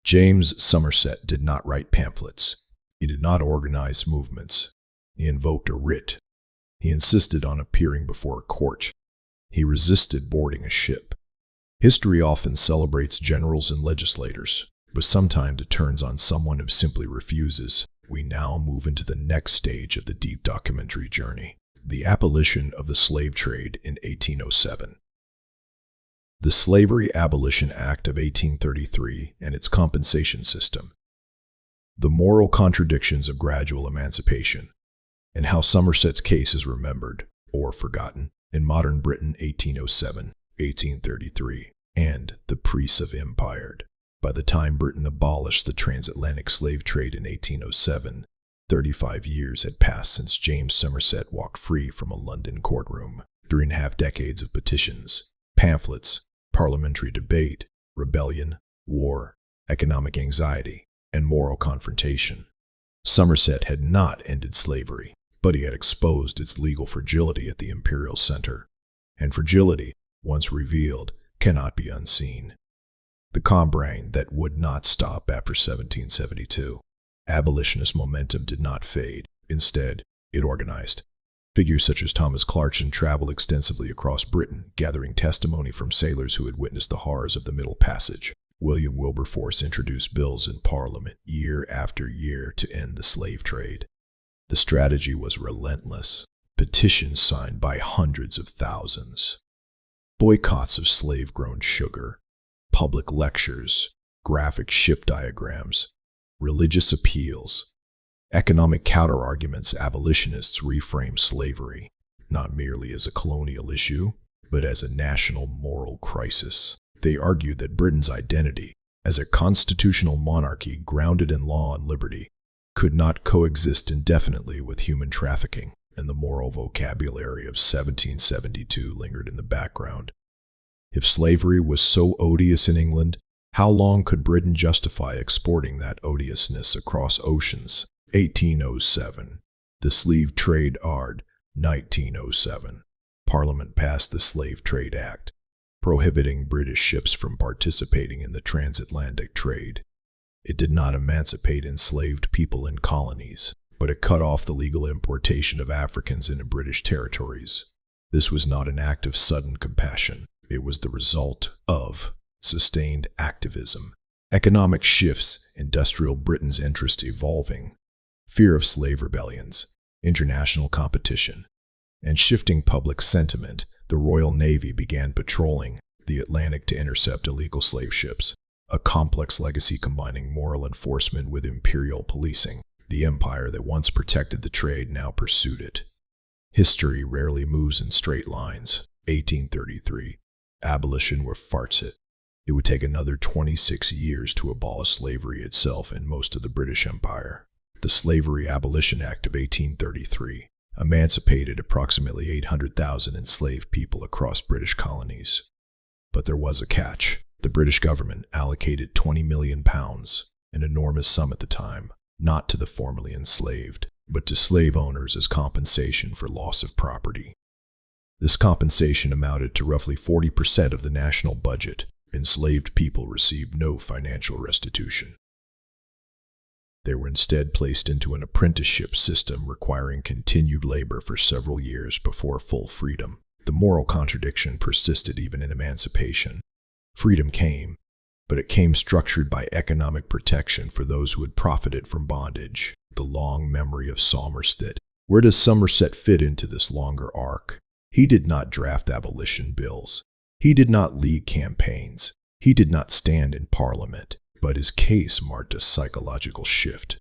James Somerset did not write pamphlets. He did not organize movements. He invoked a writ. He insisted on appearing before a court. He resisted boarding a ship. History often celebrates generals and legislators, but sometimes it turns on someone who simply refuses. We now move into the next stage of the deep documentary journey, the abolition of the slave trade in 1807. The Slavery Abolition Act of 1833 and its compensation system. The moral contradictions of gradual emancipation, and how Somerset's case is remembered, or forgotten, in modern Britain 1807, 1833, and the priests of empire. By the time Britain abolished the transatlantic slave trade in 1807, 35 years had passed since James Somerset walked free from a London courtroom. 3.5 decades of petitions, pamphlets, parliamentary debate, rebellion, war, economic anxiety, and moral confrontation. Somerset had not ended slavery, but he had exposed its legal fragility at the imperial center. And fragility, once revealed, cannot be unseen. The combrain that would not stop after 1772. Abolitionist momentum did not fade. Instead, it organized. Figures such as Thomas Clarkson traveled extensively across Britain, gathering testimony from sailors who had witnessed the horrors of the Middle Passage. William Wilberforce introduced bills in Parliament year after year to end the slave trade. The strategy was relentless. Petitions signed by hundreds of thousands. Boycotts of slave-grown sugar. Public lectures, graphic ship diagrams, religious appeals, economic counterarguments. Abolitionists reframed slavery, not merely as a colonial issue, but as a national moral crisis. They argued that Britain's identity, as a constitutional monarchy grounded in law and liberty, could not coexist indefinitely with human trafficking, and the moral vocabulary of 1772 lingered in the background. If slavery was so odious in England, how long could Britain justify exporting that odiousness across oceans? 1807. The Slave Trade Ard, 1907. Parliament passed the Slave Trade Act, prohibiting British ships from participating in the transatlantic trade. It did not emancipate enslaved people in colonies, but it cut off the legal importation of Africans into British territories. This was not an act of sudden compassion. It was the result of sustained activism, economic shifts, industrial Britain's interest evolving, fear of slave rebellions, international competition, and shifting public sentiment. The Royal Navy began patrolling the Atlantic to intercept illegal slave ships, a complex legacy combining moral enforcement with imperial policing. The empire that once protected the trade now pursued it. History rarely moves in straight lines. 1833. Abolition were farce. It would take another 26 years to abolish slavery itself in most of the British Empire. The Slavery Abolition Act of 1833 emancipated approximately 800,000 enslaved people across British colonies. But there was a catch. The British government allocated £20 million, an enormous sum at the time, not to the formerly enslaved, but to slave owners as compensation for loss of property. This compensation amounted to roughly 40% of the national budget. Enslaved people received no financial restitution. They were instead placed into an apprenticeship system requiring continued labor for several years before full freedom. The moral contradiction persisted even in emancipation. Freedom came, but it came structured by economic protection for those who had profited from bondage. The long memory of Somerset. Where does Somerset fit into this longer arc? He did not draft abolition bills. He did not lead campaigns. He did not stand in Parliament. But his case marked a psychological shift.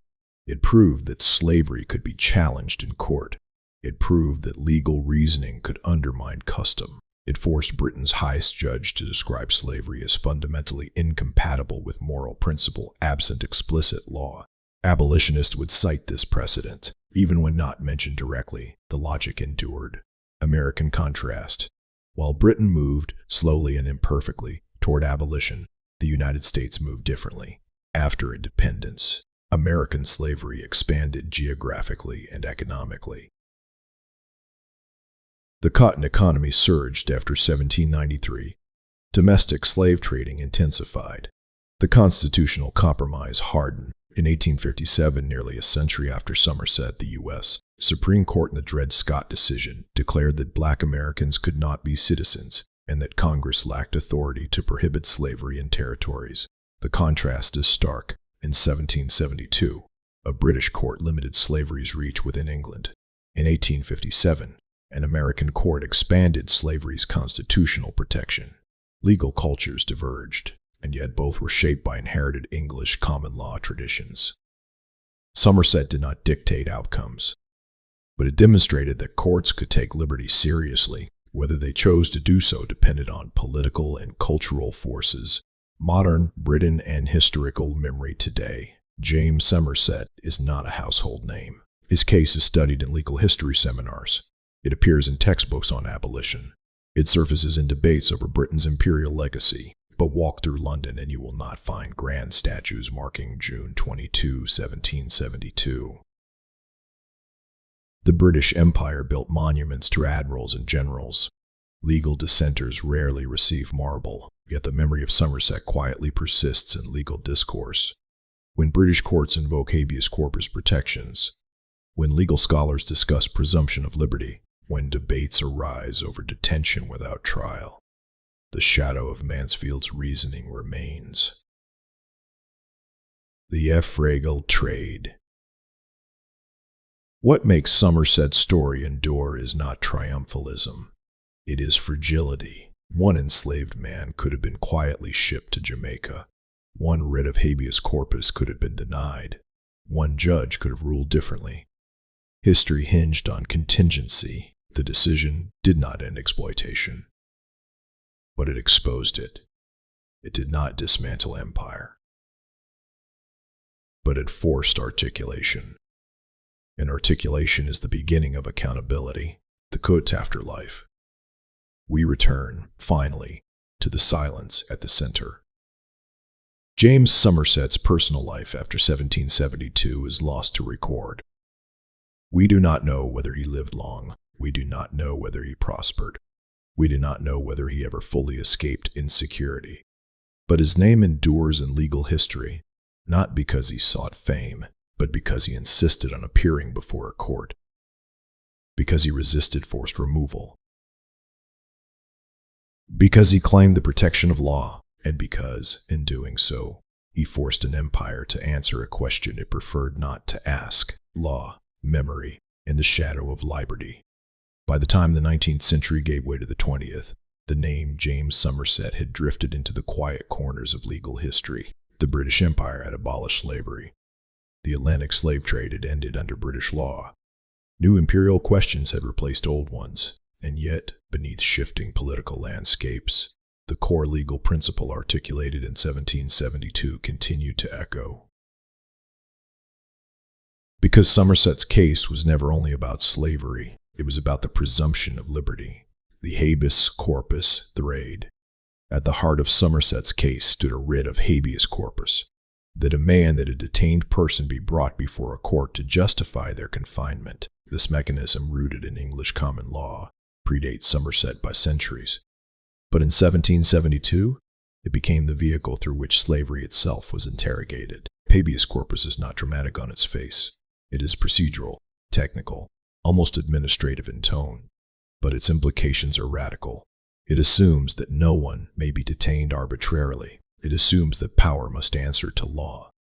It proved that slavery could be challenged in court. It proved that legal reasoning could undermine custom. It forced Britain's highest judge to describe slavery as fundamentally incompatible with moral principle absent explicit law. Abolitionists would cite this precedent. Even when not mentioned directly, the logic endured. American contrast. While Britain moved, slowly and imperfectly, toward abolition, the United States moved differently. After independence, American slavery expanded geographically and economically. The cotton economy surged after 1793. Domestic slave trading intensified. The Constitutional Compromise hardened. In 1857, nearly a century after Somerset, the U.S. Supreme Court in the Dred Scott decision declared that black Americans could not be citizens and that Congress lacked authority to prohibit slavery in territories. The contrast is stark. In 1772, a British court limited slavery's reach within England. In 1857, an American court expanded slavery's constitutional protection. Legal cultures diverged, and yet both were shaped by inherited English common law traditions. Somerset did not dictate outcomes, but it demonstrated that courts could take liberty seriously. Whether they chose to do so depended on political and cultural forces. Modern Britain and historical memory today. James Somerset is not a household name. His case is studied in legal history seminars. It appears in textbooks on abolition. It surfaces in debates over Britain's imperial legacy. But walk through London and you will not find grand statues marking June 22, 1772. The British Empire built monuments to admirals and generals. Legal dissenters rarely receive marble, yet the memory of Somerset quietly persists in legal discourse. When British courts invoke habeas corpus protections, when legal scholars discuss presumption of liberty, when debates arise over detention without trial, the shadow of Mansfield's reasoning remains. The Enslaved trade. What makes Somerset's story endure is not triumphalism. It is fragility. One enslaved man could have been quietly shipped to Jamaica. One writ of habeas corpus could have been denied. One judge could have ruled differently. History hinged on contingency. The decision did not end exploitation, but it exposed it. It did not dismantle empire, but it forced articulation. And articulation is the beginning of accountability, the quote afterlife. We return, finally, to the silence at the center. James Somerset's personal life after 1772 is lost to record. We do not know whether he lived long. We do not know whether he prospered. We do not know whether he ever fully escaped insecurity. But his name endures in legal history, not because he sought fame, but because he insisted on appearing before a court, because he resisted forced removal, because he claimed the protection of law, and because, in doing so, he forced an empire to answer a question it preferred not to ask: law, memory, and the shadow of liberty. By the time the 19th century gave way to the 20th, the name James Somerset had drifted into the quiet corners of legal history. The British Empire had abolished slavery. The Atlantic slave trade had ended under British law. New imperial questions had replaced old ones, and yet, beneath shifting political landscapes, the core legal principle articulated in 1772 continued to echo. Because Somerset's case was never only about slavery, it was about the presumption of liberty, the habeas corpus thread. At the heart of Somerset's case stood a writ of habeas corpus, the demand that a detained person be brought before a court to justify their confinement. This mechanism, rooted in English common law, predates Somerset by centuries. But in 1772, it became the vehicle through which slavery itself was interrogated. Habeas corpus is not dramatic on its face. It is procedural, technical, almost administrative in tone, but its implications are radical. It assumes that no one may be detained arbitrarily. It assumes that power must answer to law.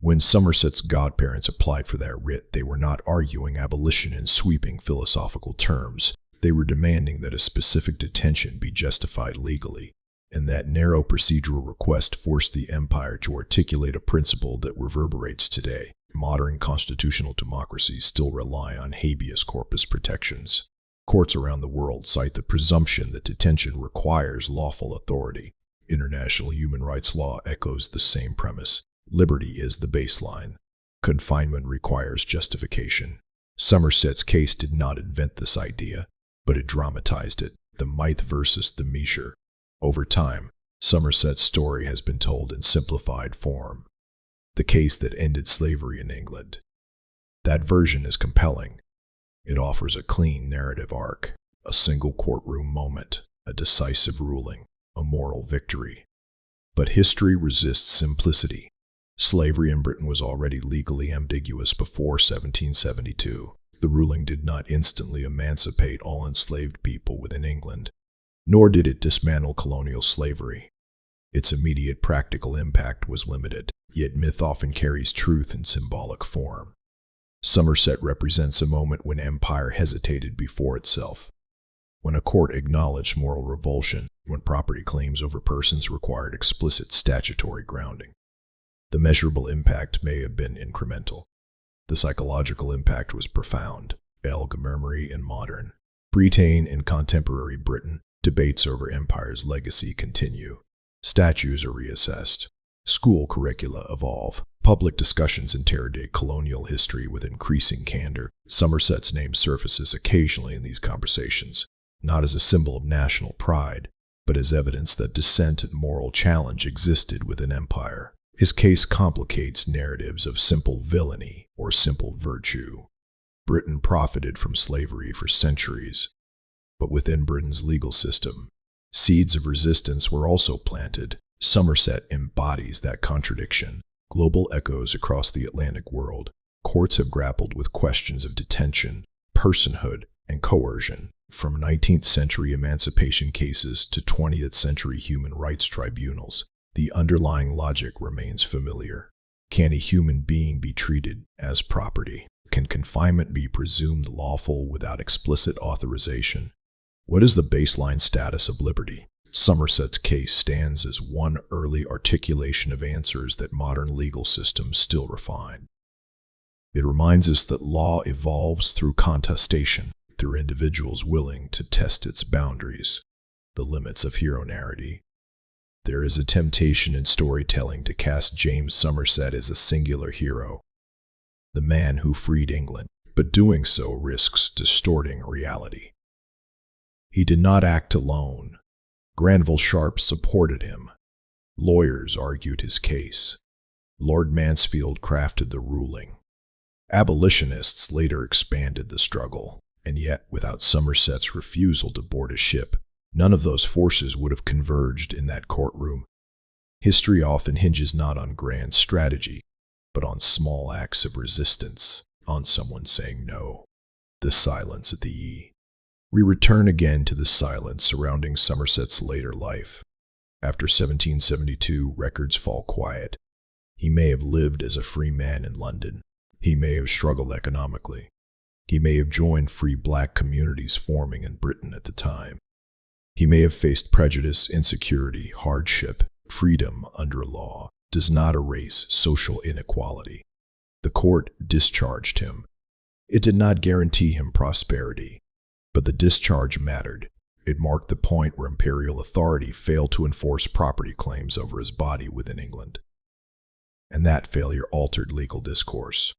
When Somerset's godparents applied for that writ, they were not arguing abolition in sweeping philosophical terms. They were demanding that a specific detention be justified legally, and that narrow procedural request forced the empire to articulate a principle that reverberates today. Modern constitutional democracies still rely on habeas corpus protections. Courts around the world cite the presumption that detention requires lawful authority. International human rights law echoes the same premise. Liberty is the baseline. Confinement requires justification. Somerset's case did not invent this idea, but it dramatized it, the myth versus the measure. Over time, Somerset's story has been told in simplified form. The case that ended slavery in England. That version is compelling. It offers a clean narrative arc, a single courtroom moment, a decisive ruling, a moral victory. But history resists simplicity. Slavery in Britain was already legally ambiguous before 1772. The ruling did not instantly emancipate all enslaved people within England, nor did it dismantle colonial slavery. Its immediate practical impact was limited, yet myth often carries truth in symbolic form. Somerset represents a moment when empire hesitated before itself, when a court acknowledged moral revulsion, when property claims over persons required explicit statutory grounding. The measurable impact may have been incremental. The psychological impact was profound. Memory and modern. Britain and contemporary Britain, debates over empire's legacy continue. Statues are reassessed. School curricula evolve. Public discussions interrogate colonial history with increasing candor. Somerset's name surfaces occasionally in these conversations, not as a symbol of national pride, but as evidence that dissent and moral challenge existed within empire. His case complicates narratives of simple villainy or simple virtue. Britain profited from slavery for centuries, but within Britain's legal system, seeds of resistance were also planted. Somerset embodies that contradiction. Global echoes across the Atlantic world. Courts have grappled with questions of detention, personhood, and coercion, from 19th century emancipation cases to 20th century human rights tribunals. The underlying logic remains familiar. Can a human being be treated as property? Can confinement be presumed lawful without explicit authorization? What is the baseline status of liberty? Somerset's case stands as one early articulation of answers that modern legal systems still refine. It reminds us that law evolves through contestation, through individuals willing to test its boundaries, the limits of hero narrative. There is a temptation in storytelling to cast James Somerset as a singular hero, the man who freed England, but doing so risks distorting reality. He did not act alone. Granville Sharp supported him. Lawyers argued his case. Lord Mansfield crafted the ruling. Abolitionists later expanded the struggle, and yet without Somerset's refusal to board a ship, none of those forces would have converged in that courtroom. History often hinges not on grand strategy, but on small acts of resistance, on someone saying no. The silence at the E. We return again to the silence surrounding Somerset's later life. After 1772, records fall quiet. He may have lived as a free man in London. He may have struggled economically. He may have joined free black communities forming in Britain at the time. He may have faced prejudice, insecurity, hardship. Freedom under law does not erase social inequality. The court discharged him. It did not guarantee him prosperity, but the discharge mattered. It marked the point where imperial authority failed to enforce property claims over his body within England. And that failure altered legal discourse.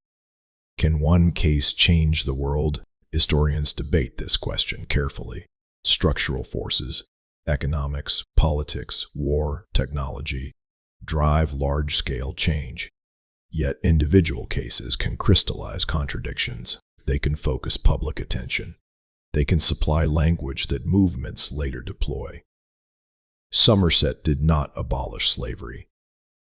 Can one case change the world? Historians debate this question carefully. Structural forces, Economics, politics, war, technology drive large-scale change. Yet individual cases can crystallize contradictions. They can focus public attention. They can supply language that movements later deploy. Somerset did not abolish slavery,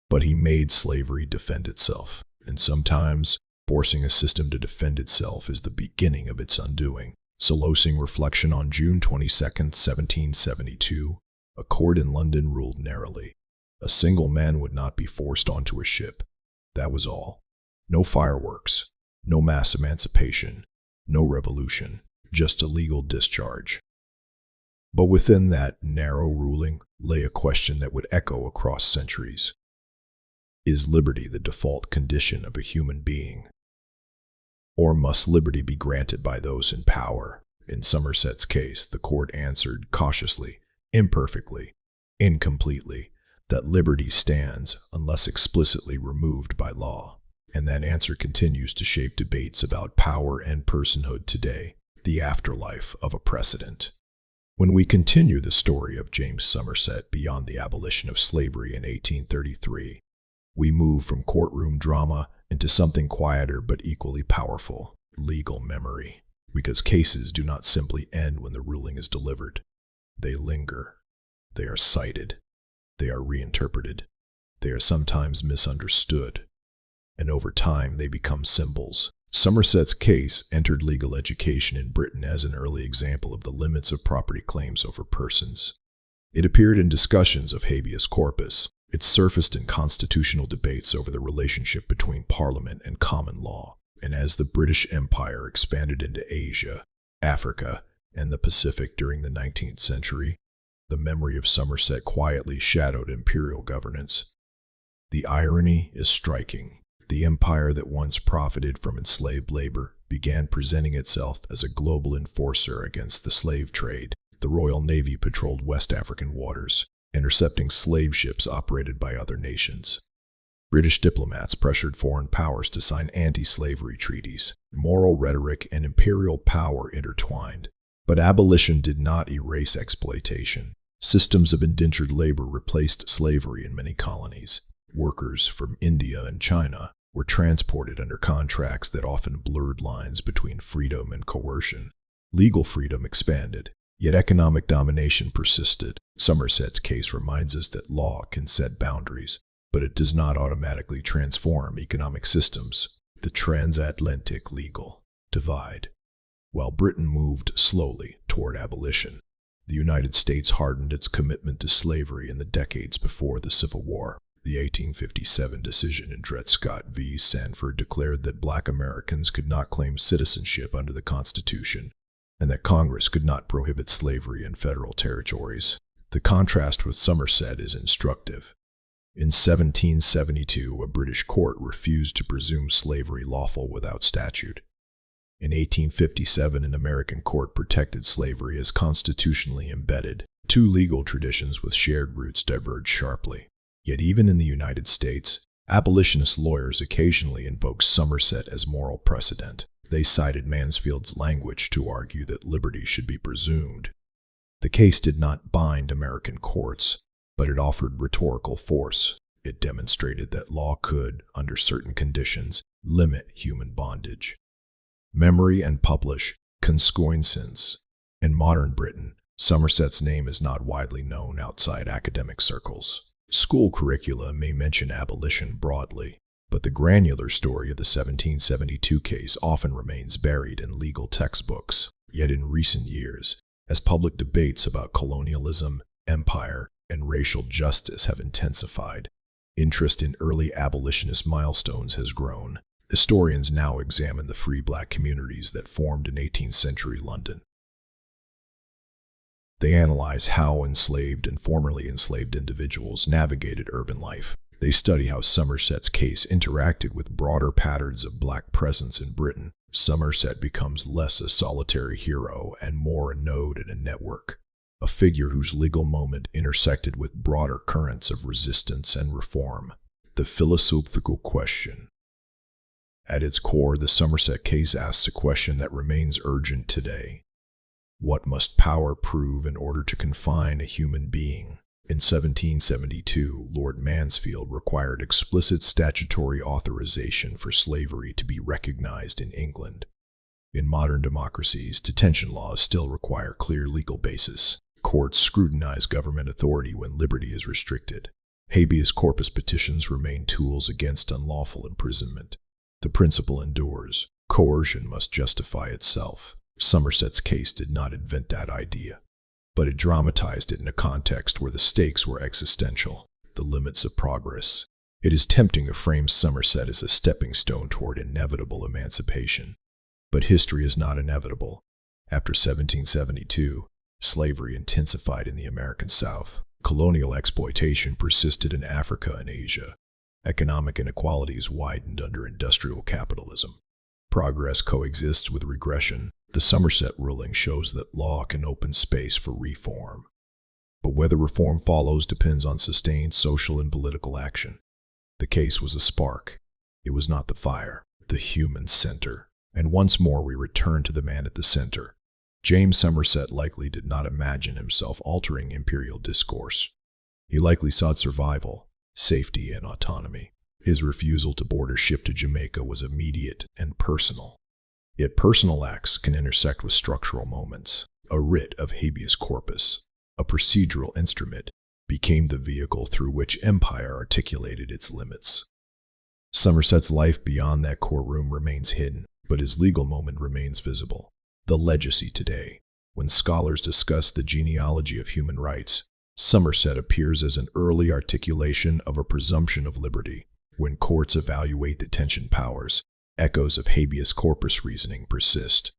but he made slavery defend itself, and sometimes forcing a system to defend itself is the beginning of its undoing. Solosing reflection on June 22, 1772, a court in London ruled narrowly. A single man would not be forced onto a ship. That was all. No fireworks, no mass emancipation, no revolution, just a legal discharge. But within that narrow ruling lay a question that would echo across centuries. Is liberty the default condition of a human being? Or must liberty be granted by those in power? In Somerset's case, the court answered cautiously, imperfectly, incompletely, that liberty stands unless explicitly removed by law. And that answer continues to shape debates about power and personhood today, the afterlife of a precedent. When we continue the story of James Somerset beyond the abolition of slavery in 1833, we move from courtroom drama into something quieter but equally powerful, legal memory. Because cases do not simply end when the ruling is delivered. They linger. They are cited. They are reinterpreted. They are sometimes misunderstood. And over time, they become symbols. Somerset's case entered legal education in Britain as an early example of the limits of property claims over persons. It appeared in discussions of habeas corpus. It surfaced in constitutional debates over the relationship between Parliament and common law. And as the British Empire expanded into Asia, Africa, and the Pacific during the 19th century, the memory of Somerset quietly shadowed imperial governance. The irony is striking. The empire that once profited from enslaved labor began presenting itself as a global enforcer against the slave trade. The Royal Navy patrolled West African waters, intercepting slave ships operated by other nations. British diplomats pressured foreign powers to sign anti-slavery treaties. Moral rhetoric and imperial power intertwined. But abolition did not erase exploitation. Systems of indentured labor replaced slavery in many colonies. Workers from India and China were transported under contracts that often blurred lines between freedom and coercion. Legal freedom expanded, yet economic domination persisted. Somerset's case reminds us that law can set boundaries, but it does not automatically transform economic systems. The transatlantic legal divide. While Britain moved slowly toward abolition, the United States hardened its commitment to slavery in the decades before the Civil War. The 1857 decision in Dred Scott v. Sanford declared that Black Americans could not claim citizenship under the Constitution, and that Congress could not prohibit slavery in federal territories. The contrast with Somerset is instructive. In 1772, a British court refused to presume slavery lawful without statute. In 1857, an American court protected slavery as constitutionally embedded. Two legal traditions with shared roots diverged sharply. Yet even in the United States, abolitionist lawyers occasionally invoked Somerset as moral precedent. They cited Mansfield's language to argue that liberty should be presumed. The case did not bind American courts, but it offered rhetorical force. It demonstrated that law could, under certain conditions, limit human bondage. Memory and publish consequences. In modern Britain, Somerset's name is not widely known outside academic circles. School curricula may mention abolition broadly, but the granular story of the 1772 case often remains buried in legal textbooks. Yet in recent years, as public debates about colonialism, empire, and racial justice have intensified, interest in early abolitionist milestones has grown. Historians now examine the free Black communities that formed in 18th century London. They analyze how enslaved and formerly enslaved individuals navigated urban life. They study how Somerset's case interacted with broader patterns of Black presence in Britain. Somerset becomes less a solitary hero and more a node in a network, a figure whose legal moment intersected with broader currents of resistance and reform. The philosophical question. At its core, the Somerset case asks a question that remains urgent today. What must power prove in order to confine a human being? In 1772, Lord Mansfield required explicit statutory authorization for slavery to be recognized in England. In modern democracies, detention laws still require clear legal basis. Courts scrutinize government authority when liberty is restricted. Habeas corpus petitions remain tools against unlawful imprisonment. The principle endures. Coercion must justify itself. Somerset's case did not invent that idea, but it dramatized it in a context where the stakes were existential, the limits of progress. It is tempting to frame Somerset as a stepping stone toward inevitable emancipation. But history is not inevitable. After 1772, slavery intensified in the American South. Colonial exploitation persisted in Africa and Asia. Economic inequalities widened under industrial capitalism. Progress coexists with regression. The Somerset ruling shows that law can open space for reform. But whether reform follows depends on sustained social and political action. The case was a spark. It was not the fire, the human center. And once more we return to the man at the center. James Somerset likely did not imagine himself altering imperial discourse. He likely sought survival, safety, and autonomy. His refusal to board a ship to Jamaica was immediate and personal. Yet personal acts can intersect with structural moments. A writ of habeas corpus, a procedural instrument, became the vehicle through which empire articulated its limits. Somerset's life beyond that courtroom remains hidden, but his legal moment remains visible. The legacy today. When scholars discuss the genealogy of human rights, Somerset appears as an early articulation of a presumption of liberty. When courts evaluate detention powers, echoes of habeas corpus reasoning persist.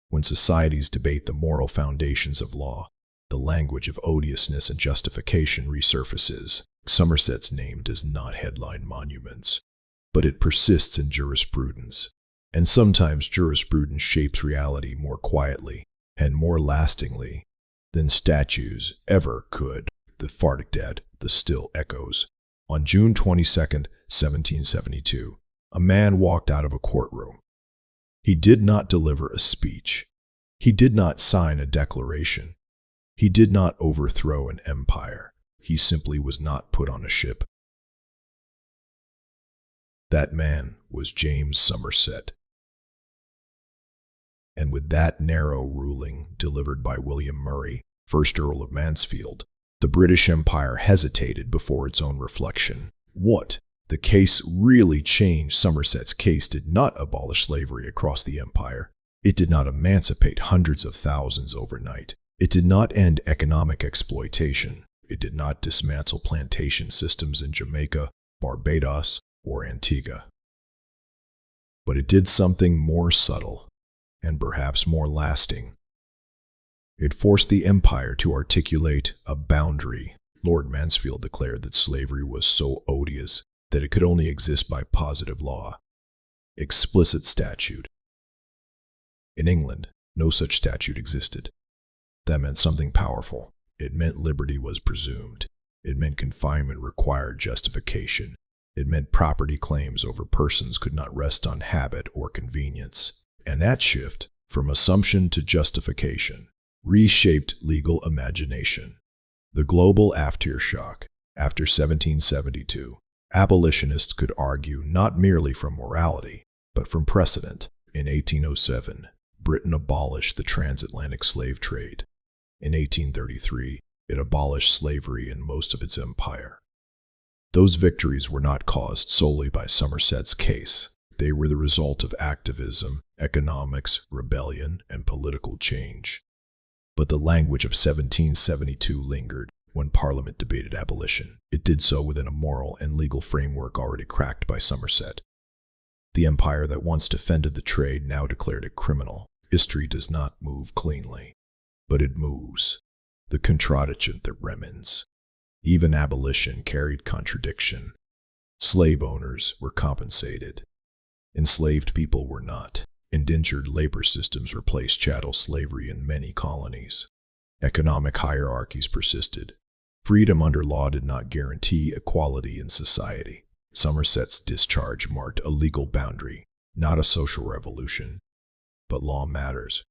When societies debate the moral foundations of law, the language of odiousness and justification resurfaces. Somerset's name does not headline monuments, but it persists in jurisprudence. And sometimes jurisprudence shapes reality more quietly and more lastingly than statues ever could. The Fardigdad, the still echoes. On June 22, 1772, a man walked out of a courtroom. He did not deliver a speech. He did not sign a declaration. He did not overthrow an empire. He simply was not put on a ship. That man was James Somerset. And with that narrow ruling delivered by William Murray, 1st Earl of Mansfield, the British Empire hesitated before its own reflection. What? The case really changed. Somerset's case did not abolish slavery across the empire. It did not emancipate hundreds of thousands overnight. It did not end economic exploitation. It did not dismantle plantation systems in Jamaica, Barbados, or Antigua. But it did something more subtle and perhaps more lasting. It forced the empire to articulate a boundary. Lord Mansfield declared that slavery was so odious that it could only exist by positive law, explicit statute. In England, no such statute existed. That meant something powerful. It meant liberty was presumed. It meant confinement required justification. It meant property claims over persons could not rest on habit or convenience. And that shift, from assumption to justification, reshaped legal imagination. The global aftershock. After 1772, abolitionists could argue not merely from morality, but from precedent. In 1807, Britain abolished the transatlantic slave trade. In 1833, it abolished slavery in most of its empire. Those victories were not caused solely by Somerset's case. They were the result of activism, economics, rebellion, and political change. But the language of 1772 lingered when Parliament debated abolition. It did so within a moral and legal framework already cracked by Somerset. The empire that once defended the trade now declared it criminal. History does not move cleanly, but it moves. The contradiction that remains. Even abolition carried contradiction. Slave owners were compensated. Enslaved people were not. Indentured labor systems replaced chattel slavery in many colonies. Economic hierarchies persisted. Freedom under law did not guarantee equality in society. Somerset's discharge marked a legal boundary, not a social revolution. But law matters.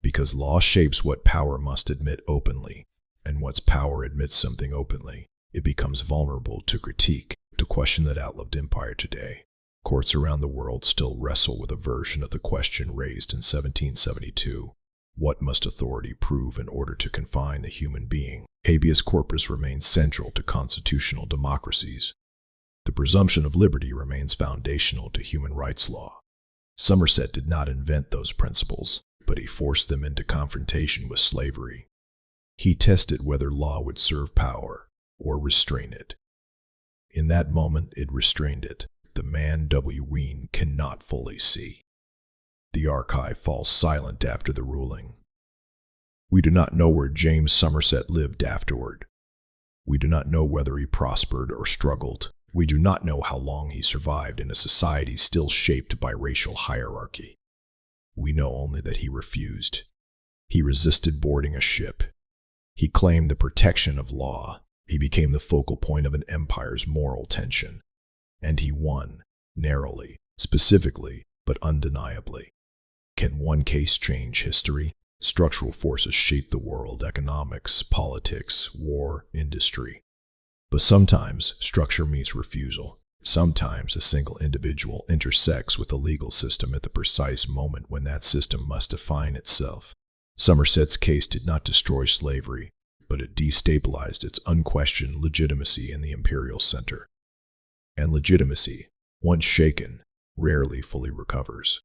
Because law shapes what power must admit openly, and once power admits something openly, it becomes vulnerable to critique, to question that outlived empire today. Courts around the world still wrestle with a version of the question raised in 1772. What must authority prove in order to confine the human being? Habeas corpus remains central to constitutional democracies. The presumption of liberty remains foundational to human rights law. Somerset did not invent those principles, but he forced them into confrontation with slavery. He tested whether law would serve power or restrain it. In that moment, it restrained it. The man W. Ween cannot fully see. The archive falls silent after the ruling. We do not know where James Somerset lived afterward. We do not know whether he prospered or struggled. We do not know how long he survived in a society still shaped by racial hierarchy. We know only that he refused. He resisted boarding a ship. He claimed the protection of law. He became the focal point of an empire's moral tension. And he won, narrowly, specifically, but undeniably. Can one case change history? Structural forces shape the world: economics, politics, war, industry. But sometimes structure meets refusal. Sometimes a single individual intersects with the legal system at the precise moment when that system must define itself. Somerset's case did not destroy slavery, but it destabilized its unquestioned legitimacy in the imperial center. And legitimacy, once shaken, rarely fully recovers.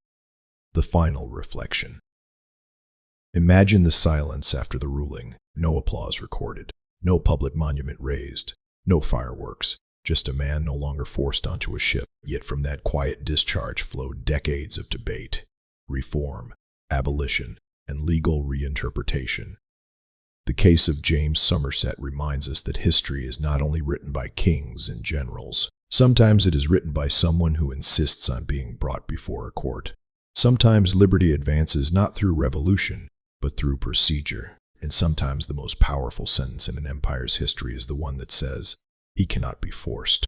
The final reflection. Imagine the silence after the ruling. No applause recorded, no public monument raised, no fireworks, just a man no longer forced onto a ship. Yet from that quiet discharge flowed decades of debate, reform, abolition, and legal reinterpretation. The case of James Somerset reminds us that history is not only written by kings and generals. Sometimes it is written by someone who insists on being brought before a court. Sometimes liberty advances not through revolution, but through procedure. And sometimes the most powerful sentence in an empire's history is the one that says, "He cannot be forced."